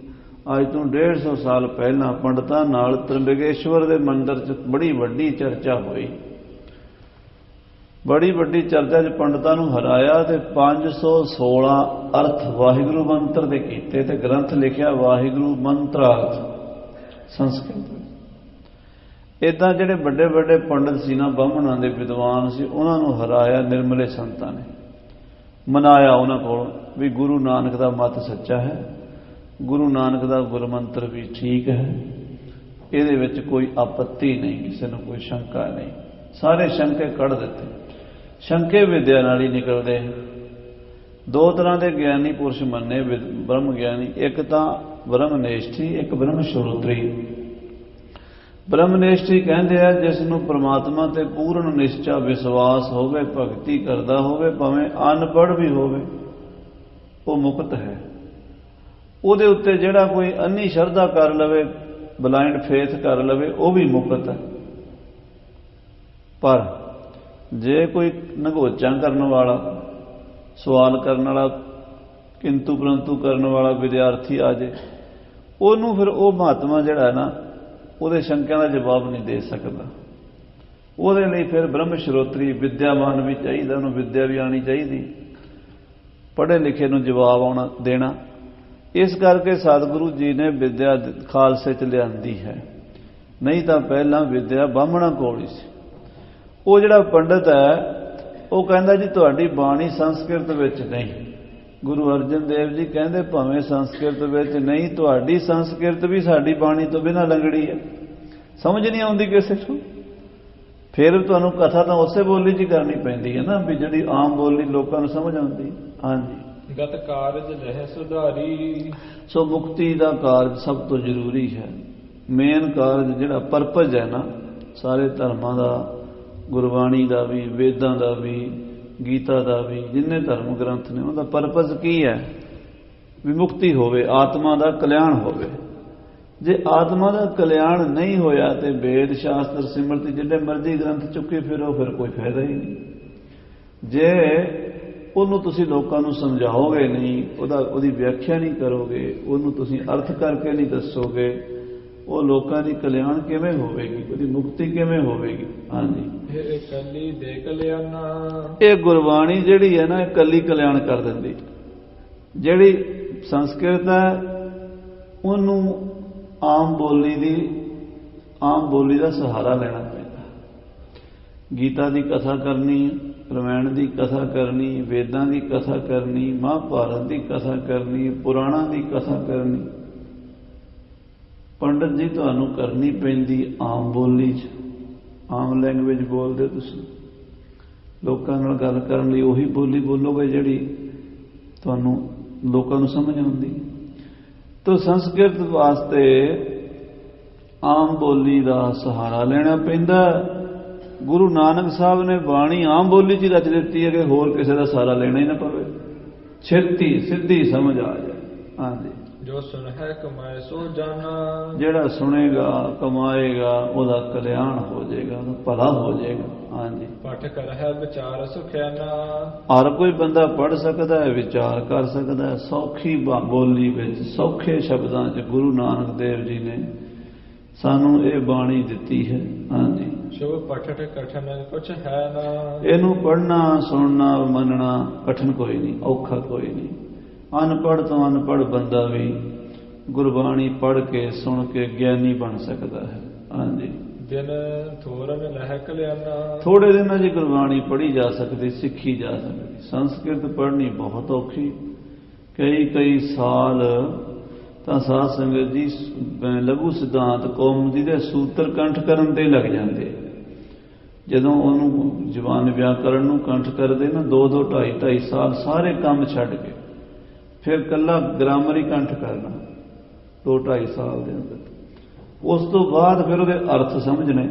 ਅੱਜ ਤੋਂ 150 ਸਾਲ ਪਹਿਲਾਂ ਪੰਡਤਾਂ ਨਾਲ ਤ੍ਰਿੰਬਕੇਸ਼ਵਰ ਦੇ ਮੰਦਿਰ 'ਚ ਬੜੀ ਵੱਡੀ ਚਰਚਾ ਹੋਈ, ਬੜੀ ਵੱਡੀ ਚਰਚਾ 'ਚ ਪੰਡਤਾਂ ਨੂੰ ਹਰਾਇਆ ਤੇ 516 ਅਰਥ ਵਾਹਿਗੁਰੂ ਮੰਤਰ ਦੇ ਕੀਤੇ ਤੇ ਗ੍ਰੰਥ ਲਿਖਿਆ ਵਾਹਿਗੁਰੂ ਮੰਤਰਾਰਥ ਸੰਸਕ੍ਰਿਤ। ਇੱਦਾਂ ਜਿਹੜੇ ਵੱਡੇ ਵੱਡੇ ਪੰਡਤ ਸੀ ਨਾ, ਬਾਹਮਣਾਂ ਦੇ ਵਿਦਵਾਨ ਸੀ, ਉਹਨਾਂ ਨੂੰ ਹਰਾਇਆ ਨਿਰਮਲੇ ਸੰਤਾਂ ਨੇ। ਮਨਾਇਆ ਉਹਨਾਂ ਕੋਲ ਵੀ ਗੁਰੂ ਨਾਨਕ ਦਾ ਮਤ ਸੱਚਾ ਹੈ, ਗੁਰੂ ਨਾਨਕ ਦਾ ਗੁਰਮੰਤਰ ਵੀ ਠੀਕ ਹੈ, ਇਹਦੇ ਵਿੱਚ ਕੋਈ ਆਪੱਤੀ ਨਹੀਂ, ਕਿਸੇ ਨੂੰ ਕੋਈ ਸ਼ੰਕਾ ਨਹੀਂ। ਸਾਰੇ ਸ਼ੰਕੇ ਕੱਢ ਦਿੱਤੇ। ਸ਼ੰਕੇ ਵਿਦਿਆ ਨਾਲ ਹੀ ਨਿਕਲਦੇ। ਦੋ ਤਰ੍ਹਾਂ ਦੇ ਗਿਆਨੀ ਪੁਰਸ਼ ਮੰਨੇ ਬ੍ਰਹਮ ਗਿਆਨੀ, ਇੱਕ ਤਾਂ ਬ੍ਰਹਮਨਿਸ਼ਠੀ, ਇੱਕ ਬ੍ਰਹਮ ਸ਼ਰੋਤਰੀ। ਬ੍ਰਹਮਨਿਸ਼ਠੀ ਕਹਿੰਦੇ ਆ ਜਿਸ ਨੂੰ ਪ੍ਰਮਾਤਮਾ ਤੇ ਪੂਰਨ ਨਿਸ਼ਚਾ ਵਿਸ਼ਵਾਸ ਹੋਵੇ, ਭਗਤੀ ਕਰਦਾ ਹੋਵੇ, ਭਾਵੇਂ ਅਨਪੜ੍ਹ ਵੀ ਹੋਵੇ, ਉਹ ਮੁਕਤ ਹੈ। ਉਹਦੇ ਉੱਤੇ ਜਿਹੜਾ ਕੋਈ ਅੰਨੀ ਸ਼ਰਧਾ ਕਰ ਲਵੇ, ਬਲਾਈਂਡ ਫੇਥ ਕਰ ਲਵੇ, ਉਹ ਵੀ ਮੁਕਤ ਹੈ। ਪਰ ਜੇ ਕੋਈ ਨਗੋਚਾਂ ਕਰਨ ਵਾਲਾ, ਸਵਾਲ ਕਰਨ ਵਾਲਾ, ਕਿੰਤੂ ਪਰੰਤੂ ਕਰਨ ਵਾਲਾ ਵਿਦਿਆਰਥੀ ਆ ਜੇ, ਉਹਨੂੰ ਫਿਰ ਉਹ ਮਹਾਤਮਾ ਜਿਹੜਾ ਨਾ, ਉਹਦੇ ਸ਼ੰਕਿਆਂ ਦਾ ਜਵਾਬ ਨਹੀਂ ਦੇ ਸਕਦਾ। ਉਹਦੇ ਲਈ ਫਿਰ ਬ੍ਰਹਮ ਸ਼ਰੋਤਰੀ ਵਿਦਿਆਵਾਨ ਵੀ ਚਾਹੀਦਾ, ਉਹਨੂੰ ਵਿਦਿਆ ਵੀ ਆਉਣੀ ਚਾਹੀਦੀ, ਪੜ੍ਹੇ ਲਿਖੇ ਨੂੰ ਜਵਾਬ ਆਉਣਾ ਦੇਣਾ। ਇਸ ਕਰਕੇ ਸਤਿਗੁਰੂ ਜੀ ਨੇ ਵਿਦਿਆ ਖਾਲਸੇ 'ਚ ਲਿਆਂਦੀ ਹੈ, ਨਹੀਂ ਤਾਂ ਪਹਿਲਾਂ ਵਿਦਿਆ ਬਾਹਮਣਾਂ ਕੋਲ ਹੀ ਸੀ। ਉਹ ਜਿਹੜਾ ਪੰਡਤ ਹੈ ਉਹ ਕਹਿੰਦਾ ਜੀ ਤੁਹਾਡੀ ਬਾਣੀ ਸੰਸਕ੍ਰਿਤ ਵਿੱਚ ਨਹੀਂ। ਗੁਰੂ ਅਰਜਨ ਦੇਵ ਜੀ ਕਹਿੰਦੇ ਭਾਵੇਂ ਸੰਸਕ੍ਰਿਤ ਵਿੱਚ ਨਹੀਂ, ਤੁਹਾਡੀ ਸੰਸਕ੍ਰਿਤ ਵੀ ਸਾਡੀ ਬਾਣੀ ਤੋਂ ਬਿਨਾਂ ਲੰਗੜੀ ਹੈ, ਸਮਝ ਨਹੀਂ ਆਉਂਦੀ ਕਿਸੇ ਨੂੰ। ਫਿਰ ਤੁਹਾਨੂੰ ਕਥਾ ਤਾਂ ਉਸੇ ਬੋਲੀ 'ਚ ਕਰਨੀ ਪੈਂਦੀ ਹੈ ਨਾ, ਵੀ ਜਿਹੜੀ ਆਮ ਬੋਲੀ ਲੋਕਾਂ ਨੂੰ ਸਮਝ ਆਉਂਦੀ। ਹਾਂਜੀ, ਗਤ ਕਾਰਜ ਲਹਿ ਸੁਧਾਰੀ। ਸੋ ਮੁਕਤੀ ਦਾ ਕਾਰਜ ਸਭ ਤੋਂ ਜ਼ਰੂਰੀ ਹੈ। ਮੇਨ ਕਾਰਜ ਜਿਹੜਾ ਪਰਪਸ ਹੈ ਨਾ ਸਾਰੇ ਧਰਮਾਂ ਦਾ, ਗੁਰਬਾਣੀ ਦਾ ਵੀ, ਵੇਦਾਂ ਦਾ ਵੀ, ਗੀਤਾ ਦਾ ਵੀ, ਜਿੰਨੇ ਧਰਮ ਗ੍ਰੰਥ ਨੇ, ਉਹਦਾ ਪਰਪਸ ਕੀ ਹੈ? ਵੀ ਮੁਕਤੀ ਹੋਵੇ, ਆਤਮਾ ਦਾ ਕਲਿਆਣ ਹੋਵੇ। ਜੇ ਆਤਮਾ ਦਾ ਕਲਿਆਣ ਨਹੀਂ ਹੋਇਆ ਤੇ ਵੇਦ ਸ਼ਾਸਤਰ ਸਿਮਰਤੀ ਜਿੰਨੇ ਮਰਜ਼ੀ ਗ੍ਰੰਥ ਚੁੱਕੇ ਫਿਰੋ, ਫਿਰ ਕੋਈ ਫਾਇਦਾ ਹੀ ਨਹੀਂ। ਜੇ ਉਹਨੂੰ ਤੁਸੀਂ ਲੋਕਾਂ ਨੂੰ ਸਮਝਾਓਗੇ ਨਹੀਂ, ਉਹਦੀ ਵਿਆਖਿਆ ਨਹੀਂ ਕਰੋਗੇ, ਉਹਨੂੰ ਤੁਸੀਂ ਅਰਥ ਕਰਕੇ ਨਹੀਂ ਦੱਸੋਗੇ, ਉਹ ਲੋਕਾਂ ਦੀ ਕਲਿਆਣ ਕਿਵੇਂ ਹੋਵੇਗੀ, ਉਹਦੀ ਮੁਕਤੀ ਕਿਵੇਂ ਹੋਵੇਗੀ? ਹਾਂਜੀ, ਇਹ ਕੱਲੀ ਦੇ ਕਲਿਆਣਾ। ਇਹ ਗੁਰਬਾਣੀ ਜਿਹੜੀ ਹੈ ਨਾ, ਇਹ ਕੱਲੀ ਕਲਿਆਣ ਕਰ ਦਿੰਦੀ। ਜਿਹੜੀ ਸੰਸਕ੍ਰਿਤ ਹੈ ਉਹਨੂੰ ਆਮ ਬੋਲੀ ਦਾ ਸਹਾਰਾ ਲੈਣਾ ਪੈਂਦਾ। ਗੀਤਾ ਦੀ ਕਥਾ ਕਰਨੀ, ਰਾਮਾਇਣ ਦੀ ਕਥਾ ਕਰਨੀ, ਵੇਦਾਂ ਦੀ ਕਥਾ ਕਰਨੀ, ਮਹਾਭਾਰਤ ਦੀ ਕਥਾ ਕਰਨੀ, ਪੁਰਾਣਾਂ ਦੀ ਕਥਾ ਕਰਨੀ, ਪੰਡਤ ਜੀ ਤੁਹਾਨੂੰ ਕਰਨੀ ਪੈਂਦੀ ਆਮ ਬੋਲੀ 'ਚ। ਆਮ ਲੈਂਗੁਏਜ ਬੋਲਦੇ ਤੁਸੀਂ, ਲੋਕਾਂ ਨਾਲ ਗੱਲ ਕਰਨ ਲਈ ਉਹੀ ਬੋਲੀ ਬੋਲੋਗੇ ਜਿਹੜੀ ਤੁਹਾਨੂੰ ਲੋਕਾਂ ਨੂੰ ਸਮਝ ਆਉਂਦੀ। ਤਾਂ ਸੰਸਕ੍ਰਿਤ ਵਾਸਤੇ ਆਮ ਬੋਲੀ ਦਾ ਸਹਾਰਾ ਲੈਣਾ ਪੈਂਦਾ। ਗੁਰੂ ਨਾਨਕ ਸਾਹਿਬ ਨੇ ਬਾਣੀ ਆਮ ਬੋਲੀ 'ਚ ਹੀ ਰਚ ਦਿੱਤੀ ਹੈ ਕਿ ਹੋਰ ਕਿਸੇ ਦਾ ਸਹਾਰਾ ਲੈਣਾ ਹੀ ਨਾ ਪਵੇ, ਛੇਤੀ ਸਿੱਧੀ ਸਮਝ ਆ ਜਾਏ। ਹਾਂਜੀ, ਜੋ ਸੁਣ ਹੈ ਕਮਾਏ ਸੋ ਜਾਣਾ। ਜਿਹੜਾ ਸੁਣੇਗਾ ਕਮਾਏਗਾ ਉਹਦਾ ਕਲਿਆਣ ਹੋ ਜਾਏਗਾ, ਉਹਦਾ ਭਲਾ ਹੋ ਜਾਏਗਾ। ਹਾਂਜੀ, ਪਠ ਕਰ ਹੈ ਵਿਚਾਰ ਸੁਖਿਆਨਾ। ਹਰ ਕੋਈ ਬੰਦਾ ਪੜ੍ਹ ਸਕਦਾ ਹੈ, ਵਿਚਾਰ ਕਰ ਸਕਦਾ ਹੈ। ਸੌਖੀ ਬੋਲੀ ਵਿੱਚ, ਸੌਖੇ ਸ਼ਬਦਾਂ 'ਚ ਗੁਰੂ ਨਾਨਕ ਦੇਵ ਜੀ ਨੇ ਸਾਨੂੰ ਇਹ ਬਾਣੀ ਦਿੱਤੀ ਹੈ। ਹਾਂਜੀ, ਸ਼ੁਭ ਪਠਟ ਕਠਨ ਕੁਛ ਹੈ ਨਾ। ਇਹਨੂੰ ਪੜ੍ਹਨਾ, ਸੁਣਨਾ, ਮੰਨਣਾ ਕਠਨ ਕੋਈ ਨਹੀਂ, ਔਖਾ ਕੋਈ ਨਹੀਂ। ਅਨਪੜ੍ਹ ਤੋਂ ਅਨਪੜ੍ਹ ਬੰਦਾ ਵੀ ਗੁਰਬਾਣੀ ਪੜ੍ਹ ਕੇ ਸੁਣ ਕੇ ਗਿਆਨੀ ਬਣ ਸਕਦਾ ਹੈ। ਹਾਂਜੀ, ਦਿਨ ਥੋਰਨ ਲਹਿ ਕਲਿਆਣਾ। ਥੋੜੇ ਦਿਨਾਂ 'ਚ ਗੁਰਬਾਣੀ ਪੜ੍ਹੀ ਜਾ ਸਕਦੀ, ਸਿੱਖੀ ਜਾ ਸਕਦੀ। ਸੰਸਕ੍ਰਿਤ ਪੜ੍ਹਨੀ ਬਹੁਤ ਔਖੀ, ਕਈ ਸਾਲ ਤਾਂ ਸਾਧ ਸੰਗਤ ਜੀ ਲਘੂ ਸਿਧਾਂਤ ਕੌਮੁਦੀ ਦੇ ਸੂਤਰ ਕੰਠ ਕਰਨ ਤੇ ਲੱਗ ਜਾਂਦੇ। ਜਦੋਂ ਉਹਨੂੰ ਜ਼ਬਾਨ ਵਿਆਕਰਨ ਨੂੰ ਕੰਠ ਕਰਦੇ ਨਾ 2-2 2.5 ਸਾਲ ਸਾਰੇ ਕੰਮ ਛੱਡ ਕੇ ਫਿਰ ਇਕੱਲਾ ਗ੍ਰਾਮਰ ਹੀ ਕੰਠ ਕਰਨਾ 2-2.5 ਸਾਲ ਦੇ ਅੰਦਰ। ਉਸ ਤੋਂ ਬਾਅਦ ਫਿਰ ਉਹਦੇ ਅਰਥ ਸਮਝਣੇ,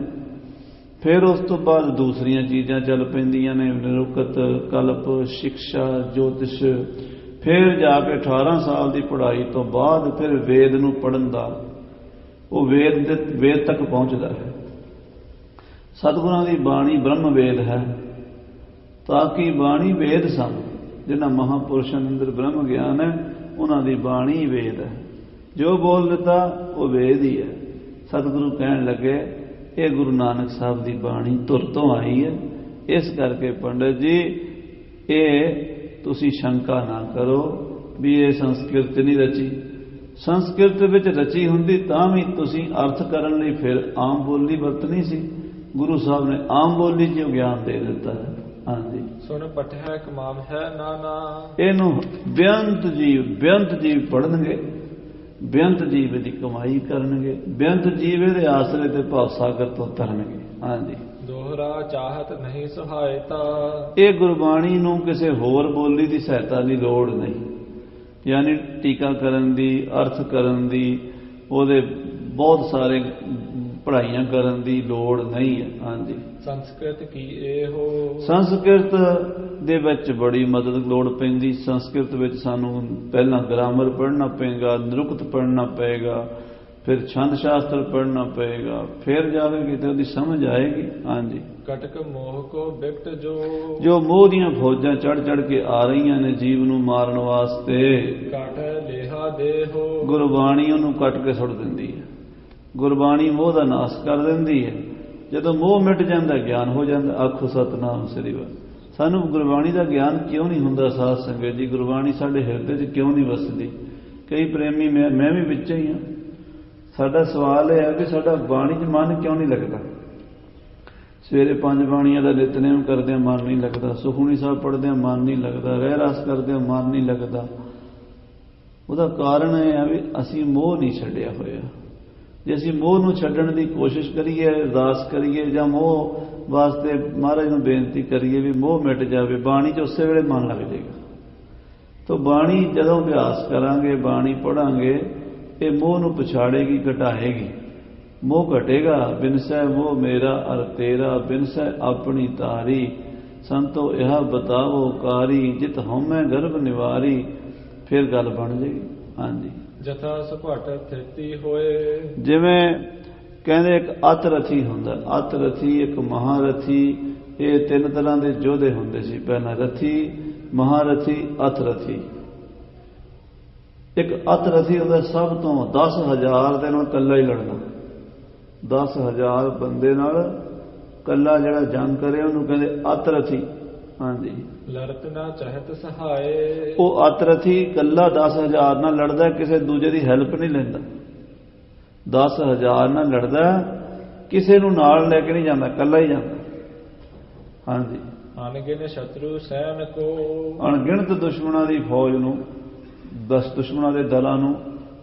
ਫਿਰ ਉਸ ਤੋਂ ਬਾਅਦ ਦੂਸਰੀਆਂ ਚੀਜ਼ਾਂ ਚੱਲ ਪੈਂਦੀਆਂ ਨੇ, ਨਿਰੁਕਤ, ਕਲਪ, ਸਿੱਖਿਆ, ਜੋਤਿਸ਼। ਫਿਰ ਜਾ ਕੇ 18 ਸਾਲ ਦੀ ਪੜ੍ਹਾਈ ਤੋਂ ਬਾਅਦ ਫਿਰ ਵੇਦ ਨੂੰ ਪੜ੍ਹਨ ਦਾ, ਉਹ ਵੇਦ ਤੱਕ ਪਹੁੰਚਦਾ ਹੈ। ਸਤਿਗੁਰਾਂ ਦੀ ਬਾਣੀ ਬ੍ਰਹਮ ਵੇਦ ਹੈ, ਤਾਂ ਕਿ ਬਾਣੀ ਵੇਦ ਸਨ। ਜਿਹਨਾਂ ਮਹਾਂਪੁਰਸ਼ਾਂ ਦੇ ਅੰਦਰ ਬ੍ਰਹਮ ਗਿਆਨ ਹੈ ਉਹਨਾਂ ਦੀ ਬਾਣੀ ਵੇਦ ਹੈ। ਜੋ ਬੋਲ ਦਿੱਤਾ ਉਹ ਵੇਦ ਹੀ ਹੈ। ਸਤਿਗੁਰੂ ਕਹਿਣ ਲੱਗੇ ਇਹ ਗੁਰੂ ਨਾਨਕ ਸਾਹਿਬ ਦੀ ਬਾਣੀ ਧੁਰ ਤੋਂ ਆਈ ਹੈ। ਇਸ ਕਰਕੇ ਪੰਡਤ ਜੀ ਇਹ ਤੁਸੀਂ ਸ਼ੰਕਾ ਨਾ ਕਰੋ ਵੀ ਇਹ ਸੰਸਕ੍ਰਿਤ ਨਹੀਂ ਰਚੀ। ਸੰਸਕ੍ਰਿਤ ਵਿੱਚ ਰਚੀ ਹੁੰਦੀ ਤਾਂ ਵੀ ਤੁਸੀਂ ਅਰਥ ਕਰਨ ਲਈ ਫਿਰ ਆਮ ਬੋਲੀ ਵਰਤਣੀ ਸੀ। ਗੁਰੂ ਸਾਹਿਬ ਨੇ ਆਮ ਬੋਲੀ 'ਚ ਗਿਆਨ ਦੇ ਦਿੱਤਾ ਹੈ। ਹਾਂਜੀ, ਸੁਣ ਪਠਿਆ ਕਮਾਵ ਹੈ ਨਾਨਾ। ਇਹਨੂੰ ਬੇਅੰਤ ਜੀਵ ਪੜ੍ਹਨਗੇ, ਬੇਅੰਤ ਜੀਵ ਦੀ ਕਮਾਈ ਕਰਨਗੇ, ਬੇਅੰਤ ਜੀਵ ਇਹਦੇ ਆਸਰੇ ਤੇ ਭਵ ਸਾਗਰ ਤੋਂ ਤਰਨਗੇ। ਹਾਂਜੀ, ਦੋਹਰਾ ਚਾਹਤ ਨਹੀਂ ਸਹਾਇਤਾ। ਇਹ ਗੁਰਬਾਣੀ ਨੂੰ ਕਿਸੇ ਹੋਰ ਬੋਲੀ ਦੀ ਸਹਾਇਤਾ ਦੀ ਲੋੜ ਨਹੀਂ, ਯਾਨੀ ਟੀਕਾ ਕਰਨ ਦੀ, ਅਰਥ ਕਰਨ ਦੀ, ਉਹਦੇ ਬਹੁਤ ਸਾਰੇ ਪੜ੍ਹਾਈਆਂ ਕਰਨ ਦੀ ਲੋੜ ਨਹੀਂ ਹੈ। ਹਾਂਜੀ, ਸੰਸਕ੍ਰਿਤ ਕੀ ਇਹੋ। ਸੰਸਕ੍ਰਿਤ ਦੇ ਵਿੱਚ ਬੜੀ ਮਦਦ ਲੋੜ ਪੈਂਦੀ। ਸੰਸਕ੍ਰਿਤ ਵਿੱਚ ਸਾਨੂੰ ਪਹਿਲਾਂ ਗ੍ਰਾਮਰ ਪੜ੍ਹਨਾ ਪਏਗਾ, ਨਿਰੁਕਤ ਪੜ੍ਹਨਾ ਪਏਗਾ, ਫਿਰ ਛੰਦ ਸ਼ਾਸਤਰ ਪੜ੍ਹਨਾ ਪਏਗਾ, ਫਿਰ ਜਾਵੇਗੀ ਤੇ ਉਹਦੀ ਸਮਝ ਆਏਗੀ। ਹਾਂਜੀ, ਕਟਕ ਮੋਹ ਕੋ ਬਿਕਟ ਜੋ ਮੋਹ ਦੀਆਂ ਫੌਜਾਂ ਚੜ੍ਹ ਕੇ ਆ ਰਹੀਆਂ ਨੇ ਜੀਵ ਨੂੰ ਮਾਰਨ ਵਾਸਤੇ, ਕਟ ਲੇਹਾ ਦੇਹੋ, ਗੁਰਬਾਣੀ ਉਹਨੂੰ ਕੱਟ ਕੇ ਸੁੱਟ ਦਿੰਦੀ ਹੈ। ਗੁਰਬਾਣੀ ਮੋਹ ਦਾ ਨਾਸ਼ ਕਰ ਦਿੰਦੀ ਹੈ। ਜਦੋਂ ਮੋਹ ਮਿਟ ਜਾਂਦਾ ਗਿਆਨ ਹੋ ਜਾਂਦਾ। ਆਖੋ ਸਤਿਨਾਮ ਸ੍ਰੀ ਵਾਹਿਗੁਰੂ। ਸਾਨੂੰ ਗੁਰਬਾਣੀ ਦਾ ਗਿਆਨ ਕਿਉਂ ਨਹੀਂ ਹੁੰਦਾ ਸਾਧ ਸੰਗਤ ਜੀ? ਗੁਰਬਾਣੀ ਸਾਡੇ ਹਿਰਦੇ 'ਚ ਕਿਉਂ ਨਹੀਂ ਵਸਦੀ? ਕਈ ਪ੍ਰੇਮੀ, ਮੈਂ ਵੀ ਵਿੱਚ ਹੀ ਹਾਂ, ਸਾਡਾ ਸਵਾਲ ਇਹ ਹੈ ਕਿ ਸਾਡਾ ਬਾਣੀ 'ਚ ਮਨ ਕਿਉਂ ਨਹੀਂ ਲੱਗਦਾ? ਸਵੇਰੇ 5 ਬਾਣੀਆਂ ਦਾ ਨਿਤਨੇਮ ਕਰਦਿਆਂ ਮਨ ਨਹੀਂ ਲੱਗਦਾ, ਸੁਖਮਨੀ ਸਾਹਿਬ ਪੜ੍ਹਦਿਆਂ ਮਨ ਨਹੀਂ ਲੱਗਦਾ, ਰਹਿ ਰਸ ਕਰਦਿਆਂ ਮਨ ਨਹੀਂ ਲੱਗਦਾ। ਉਹਦਾ ਕਾਰਨ ਇਹ ਹੈ ਵੀ ਅਸੀਂ ਮੋਹ ਨਹੀਂ ਛੱਡਿਆ ਹੋਇਆ। ਜੇ ਅਸੀਂ ਮੋਹ ਨੂੰ ਛੱਡਣ ਦੀ ਕੋਸ਼ਿਸ਼ ਕਰੀਏ, ਅਰਦਾਸ ਕਰੀਏ ਜਾਂ ਮੋਹ ਵਾਸਤੇ ਮਹਾਰਾਜ ਨੂੰ ਬੇਨਤੀ ਕਰੀਏ ਵੀ ਮੋਹ ਮਿਟ ਜਾਵੇ, ਬਾਣੀ 'ਚ ਉਸੇ ਵੇਲੇ ਮਨ ਲੱਗ ਜਾਏਗਾ। ਤਾਂ ਬਾਣੀ ਜਦੋਂ ਅਭਿਆਸ ਕਰਾਂਗੇ, ਬਾਣੀ ਪੜ੍ਹਾਂਗੇ, ਇਹ ਮੋਹ ਨੂੰ ਪਛਾੜੇਗੀ, ਘਟਾਏਗੀ। ਮੋਹ ਘਟੇਗਾ। ਬਿਨਸੈ ਮੋਹ ਮੇਰਾ ਅਰ ਤੇਰਾ, ਬਿਨਸੈ ਆਪਣੀ ਤਾਰੀ, ਸੰਤੋ ਇਹ ਬਤਾਵੋ ਕਾਰੀ, ਜਿਤ ਹਉਮੈ ਗਰਭ ਨਿਵਾਰੀ। ਫਿਰ ਗੱਲ ਬਣ ਜਾਏਗੀ। ਹਾਂਜੀ, ਜਥਾ ਸੁਭਟ ਥਿਰਤੀ ਹੋਏ। ਜਿਵੇਂ ਕਹਿੰਦੇ ਇੱਕ ਅਤ ਰਥੀ ਹੁੰਦਾ, ਅਤ ਰਥੀ, ਇੱਕ ਮਹਾਰਥੀ। ਇਹ 3 ਤਰ੍ਹਾਂ ਦੇ ਯੋਧੇ ਹੁੰਦੇ ਸੀ ਪਹਿਲਾਂ, ਰਥੀ, ਮਹਾਰਥੀ, ਅਤ ਰਥੀ। ਇੱਕ ਅਤ ਰਥੀ ਹੁੰਦਾ ਸਭ ਤੋਂ 10,000 ਦੇ ਨਾਲ ਇਕੱਲਾ ਹੀ ਲੜਨਾ। 10,000 ਬੰਦੇ ਨਾਲ ਇਕੱਲਾ ਜਿਹੜਾ ਜੰਗ ਕਰੇ ਉਹਨੂੰ ਕਹਿੰਦੇ ਅਤ ਰਥੀ। ਹਾਂਜੀ, ਲੜਤ ਨਾ ਚਾਹਤ ਸਹਾਏ। ਉਹ ਅਤ ਰਥੀ ਇਕੱਲਾ 10,000 ਨਾਲ ਲੜਦਾ, ਕਿਸੇ ਦੂਜੇ ਦੀ ਹੈਲਪ ਨਹੀਂ ਲੈਂਦਾ। 10,000 ਨਾਲ ਲੜਦਾ, ਕਿਸੇ ਨੂੰ ਨਾਲ ਲੈ ਕੇ ਨਹੀਂ ਜਾਂਦਾ, ਇਕੱਲਾ ਹੀ ਜਾਂਦਾ। ਹਾਂਜੀ, ਅਣਗਿਣ ਸ਼ਤਰੂ ਸੈਨ ਕੋ, ਅਣਗਿਣਤ ਦੁਸ਼ਮਣਾਂ ਦੀ ਫੌਜ ਨੂੰ, 10 ਦੁਸ਼ਮਣਾਂ ਦੇ ਦਲਾਂ ਨੂੰ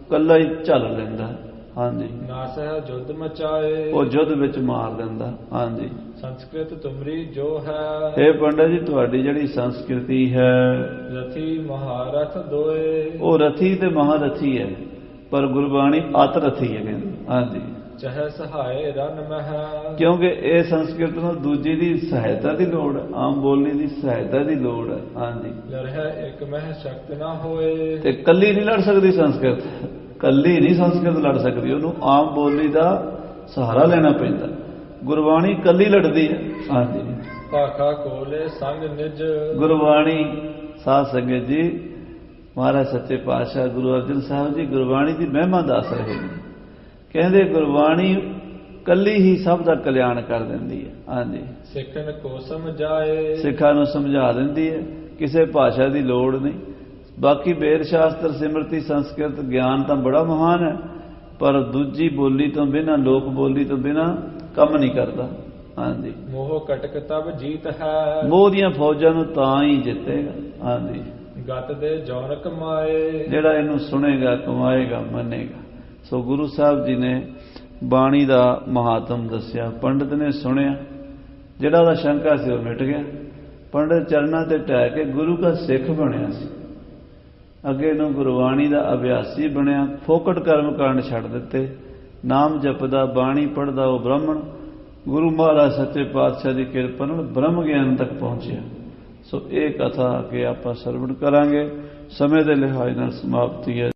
ਇਕੱਲਾ ਹੀ ਝੱਲ ਲੈਂਦਾ। ਹਾਂਜੀ, ਨਾਸਹਿ ਜੁੱਧ ਮਚਾਏ। ਉਹ ਯੁੱਧ ਵਿੱਚ ਮਾਰ ਦਿੰਦਾ। ਹਾਂਜੀ, ਸੰਸਕ੍ਰਿਤ ਤੁਮਰੀ ਜੋ ਹੈ। ਇਹ ਪੰਡਤ ਜੀ ਤੁਹਾਡੀ ਜਿਹੜੀ ਸੰਸਕ੍ਰਿਤੀ ਹੈ, ਰਥੀ ਮਹਾਰਥ ਦੋਏ। ਉਹ ਰਥੀ ਤੇ ਮਹਾਰਥੀ ਹੈ, ਪਰ ਗੁਰਬਾਣੀ ਅਤ ਰਥੀ ਹੈ ਕਹਿੰਦੇ। ਹਾਂਜੀ, ਚਾਹੇ ਸਹਾਏ ਰਨ ਮਹਿ। ਕਿਉਂਕਿ ਇਹ ਸੰਸਕ੍ਰਿਤ ਨੂੰ ਦੂਜੀ ਦੀ ਸਹਾਇਤਾ ਦੀ ਲੋੜ ਹੈ, ਆਮ ਬੋਲੀ ਦੀ ਸਹਾਇਤਾ ਦੀ ਲੋੜ ਹੈ। ਹਾਂਜੀ, ਲੜਹਿ ਇੱਕ ਮਹਿ ਸ਼ਕਤ ਨਾ ਹੋਏ। ਤੇ ਕੱਲੀ ਨਹੀਂ ਲੜ ਸਕਦੀ ਸੰਸਕ੍ਰਿਤ, ਕੱਲੀ ਨਹੀਂ ਸੰਸਕ੍ਰਿਤ ਲੜ ਸਕਦੀ, ਉਹਨੂੰ ਆਮ ਬੋਲੀ ਦਾ ਸਹਾਰਾ ਲੈਣਾ ਪੈਂਦਾ। ਗੁਰਬਾਣੀ ਕੱਲੀ ਲੜਦੀ ਹੈ। ਹਾਂਜੀ, ਭਾਖਾ ਕੋਲੇ ਸੰਗ ਨਿਜ। ਗੁਰਬਾਣੀ ਸਾਧ ਸੰਗਤ ਜੀ, ਮਹਾਰਾਜ ਸੱਚੇ ਪਾਤਸ਼ਾਹ ਗੁਰੂ ਅਰਜਨ ਸਾਹਿਬ ਜੀ ਗੁਰਬਾਣੀ ਦੀ ਮਹਿਮਾ ਦੱਸ ਰਹੇ ਨੇ। ਕਹਿੰਦੇ ਗੁਰਬਾਣੀ ਕੱਲੀ ਹੀ ਸਭ ਦਾ ਕਲਿਆਣ ਕਰ ਦਿੰਦੀ ਹੈ। ਹਾਂਜੀ, ਸਿੱਖਣ ਕੋ ਸਮਝਾਏ। ਸਿੱਖਾਂ ਨੂੰ ਸਮਝਾ ਦਿੰਦੀ ਹੈ, ਕਿਸੇ ਭਾਸ਼ਾ ਦੀ ਲੋੜ ਨਹੀਂ। ਬਾਕੀ ਵੇਦ ਸ਼ਾਸਤਰ, ਸਿਮਰਤੀ, ਸੰਸਕ੍ਰਿਤ ਗਿਆਨ ਤਾਂ ਬੜਾ ਮਹਾਨ ਹੈ, ਪਰ ਦੂਜੀ ਬੋਲੀ ਤੋਂ ਬਿਨਾਂ, ਲੋਕ ਬੋਲੀ ਤੋਂ ਬਿਨਾਂ ਕੰਮ ਨਹੀਂ ਕਰਦਾ। ਹਾਂਜੀ, ਮੋਹ ਕਟਕ ਤਬ ਜੀਤ ਹੈ। ਮੋਹ ਦੀਆਂ ਫੌਜਾਂ ਨੂੰ ਤਾਂ ਹੀ ਜਿੱਤੇਗਾ। ਹਾਂਜੀ, ਗਤ ਦੇ ਜੌਨ ਕਮਾਏ। ਜਿਹੜਾ ਇਹਨੂੰ ਸੁਣੇਗਾ, ਕਮਾਏਗਾ, ਮੰਨੇਗਾ। ਸੋ ਗੁਰੂ ਸਾਹਿਬ ਜੀ ਨੇ ਬਾਣੀ ਦਾ ਮਹਾਤਮ ਦੱਸਿਆ, ਪੰਡਤ ਨੇ ਸੁਣਿਆ, ਜਿਹੜਾ ਉਹਦਾ ਸ਼ੰਕਾ ਸੀ ਉਹ ਮਿਟ ਗਿਆ। ਪੰਡਤ ਚਰਨਾਂ ਤੇ ਟਹਿ ਕੇ ਗੁਰੂ ਦਾ ਸਿੱਖ ਬਣਿਆ ਸੀ, ਅੱਗੇ ਨੂੰ ਗੁਰਬਾਣੀ ਦਾ ਅਭਿਆਸੀ ਬਣਿਆ। ਫੋਕਟ ਕਰਮ ਕਾਂਡ ਛੱਡ ਦਿੱਤੇ, ਨਾਮ ਜਪਦਾ, ਬਾਣੀ ਪੜ੍ਹਦਾ ਉਹ ਬ੍ਰਾਹਮਣ ਗੁਰੂ ਮਹਾਰਾਜ ਸੱਚੇ ਪਾਤਸ਼ਾਹ ਦੀ ਕਿਰਪਾ ਨਾਲ ਬ੍ਰਹਮ ਗਿਆਨ ਤੱਕ ਪਹੁੰਚਿਆ। ਸੋ ਇਹ ਕਥਾ ਅੱਗੇ ਆਪਾਂ ਸਰਵਣ ਕਰਾਂਗੇ। ਸਮੇਂ ਦੇ ਲਿਹਾਜ਼ ਨਾਲ ਸਮਾਪਤੀ ਹੈ।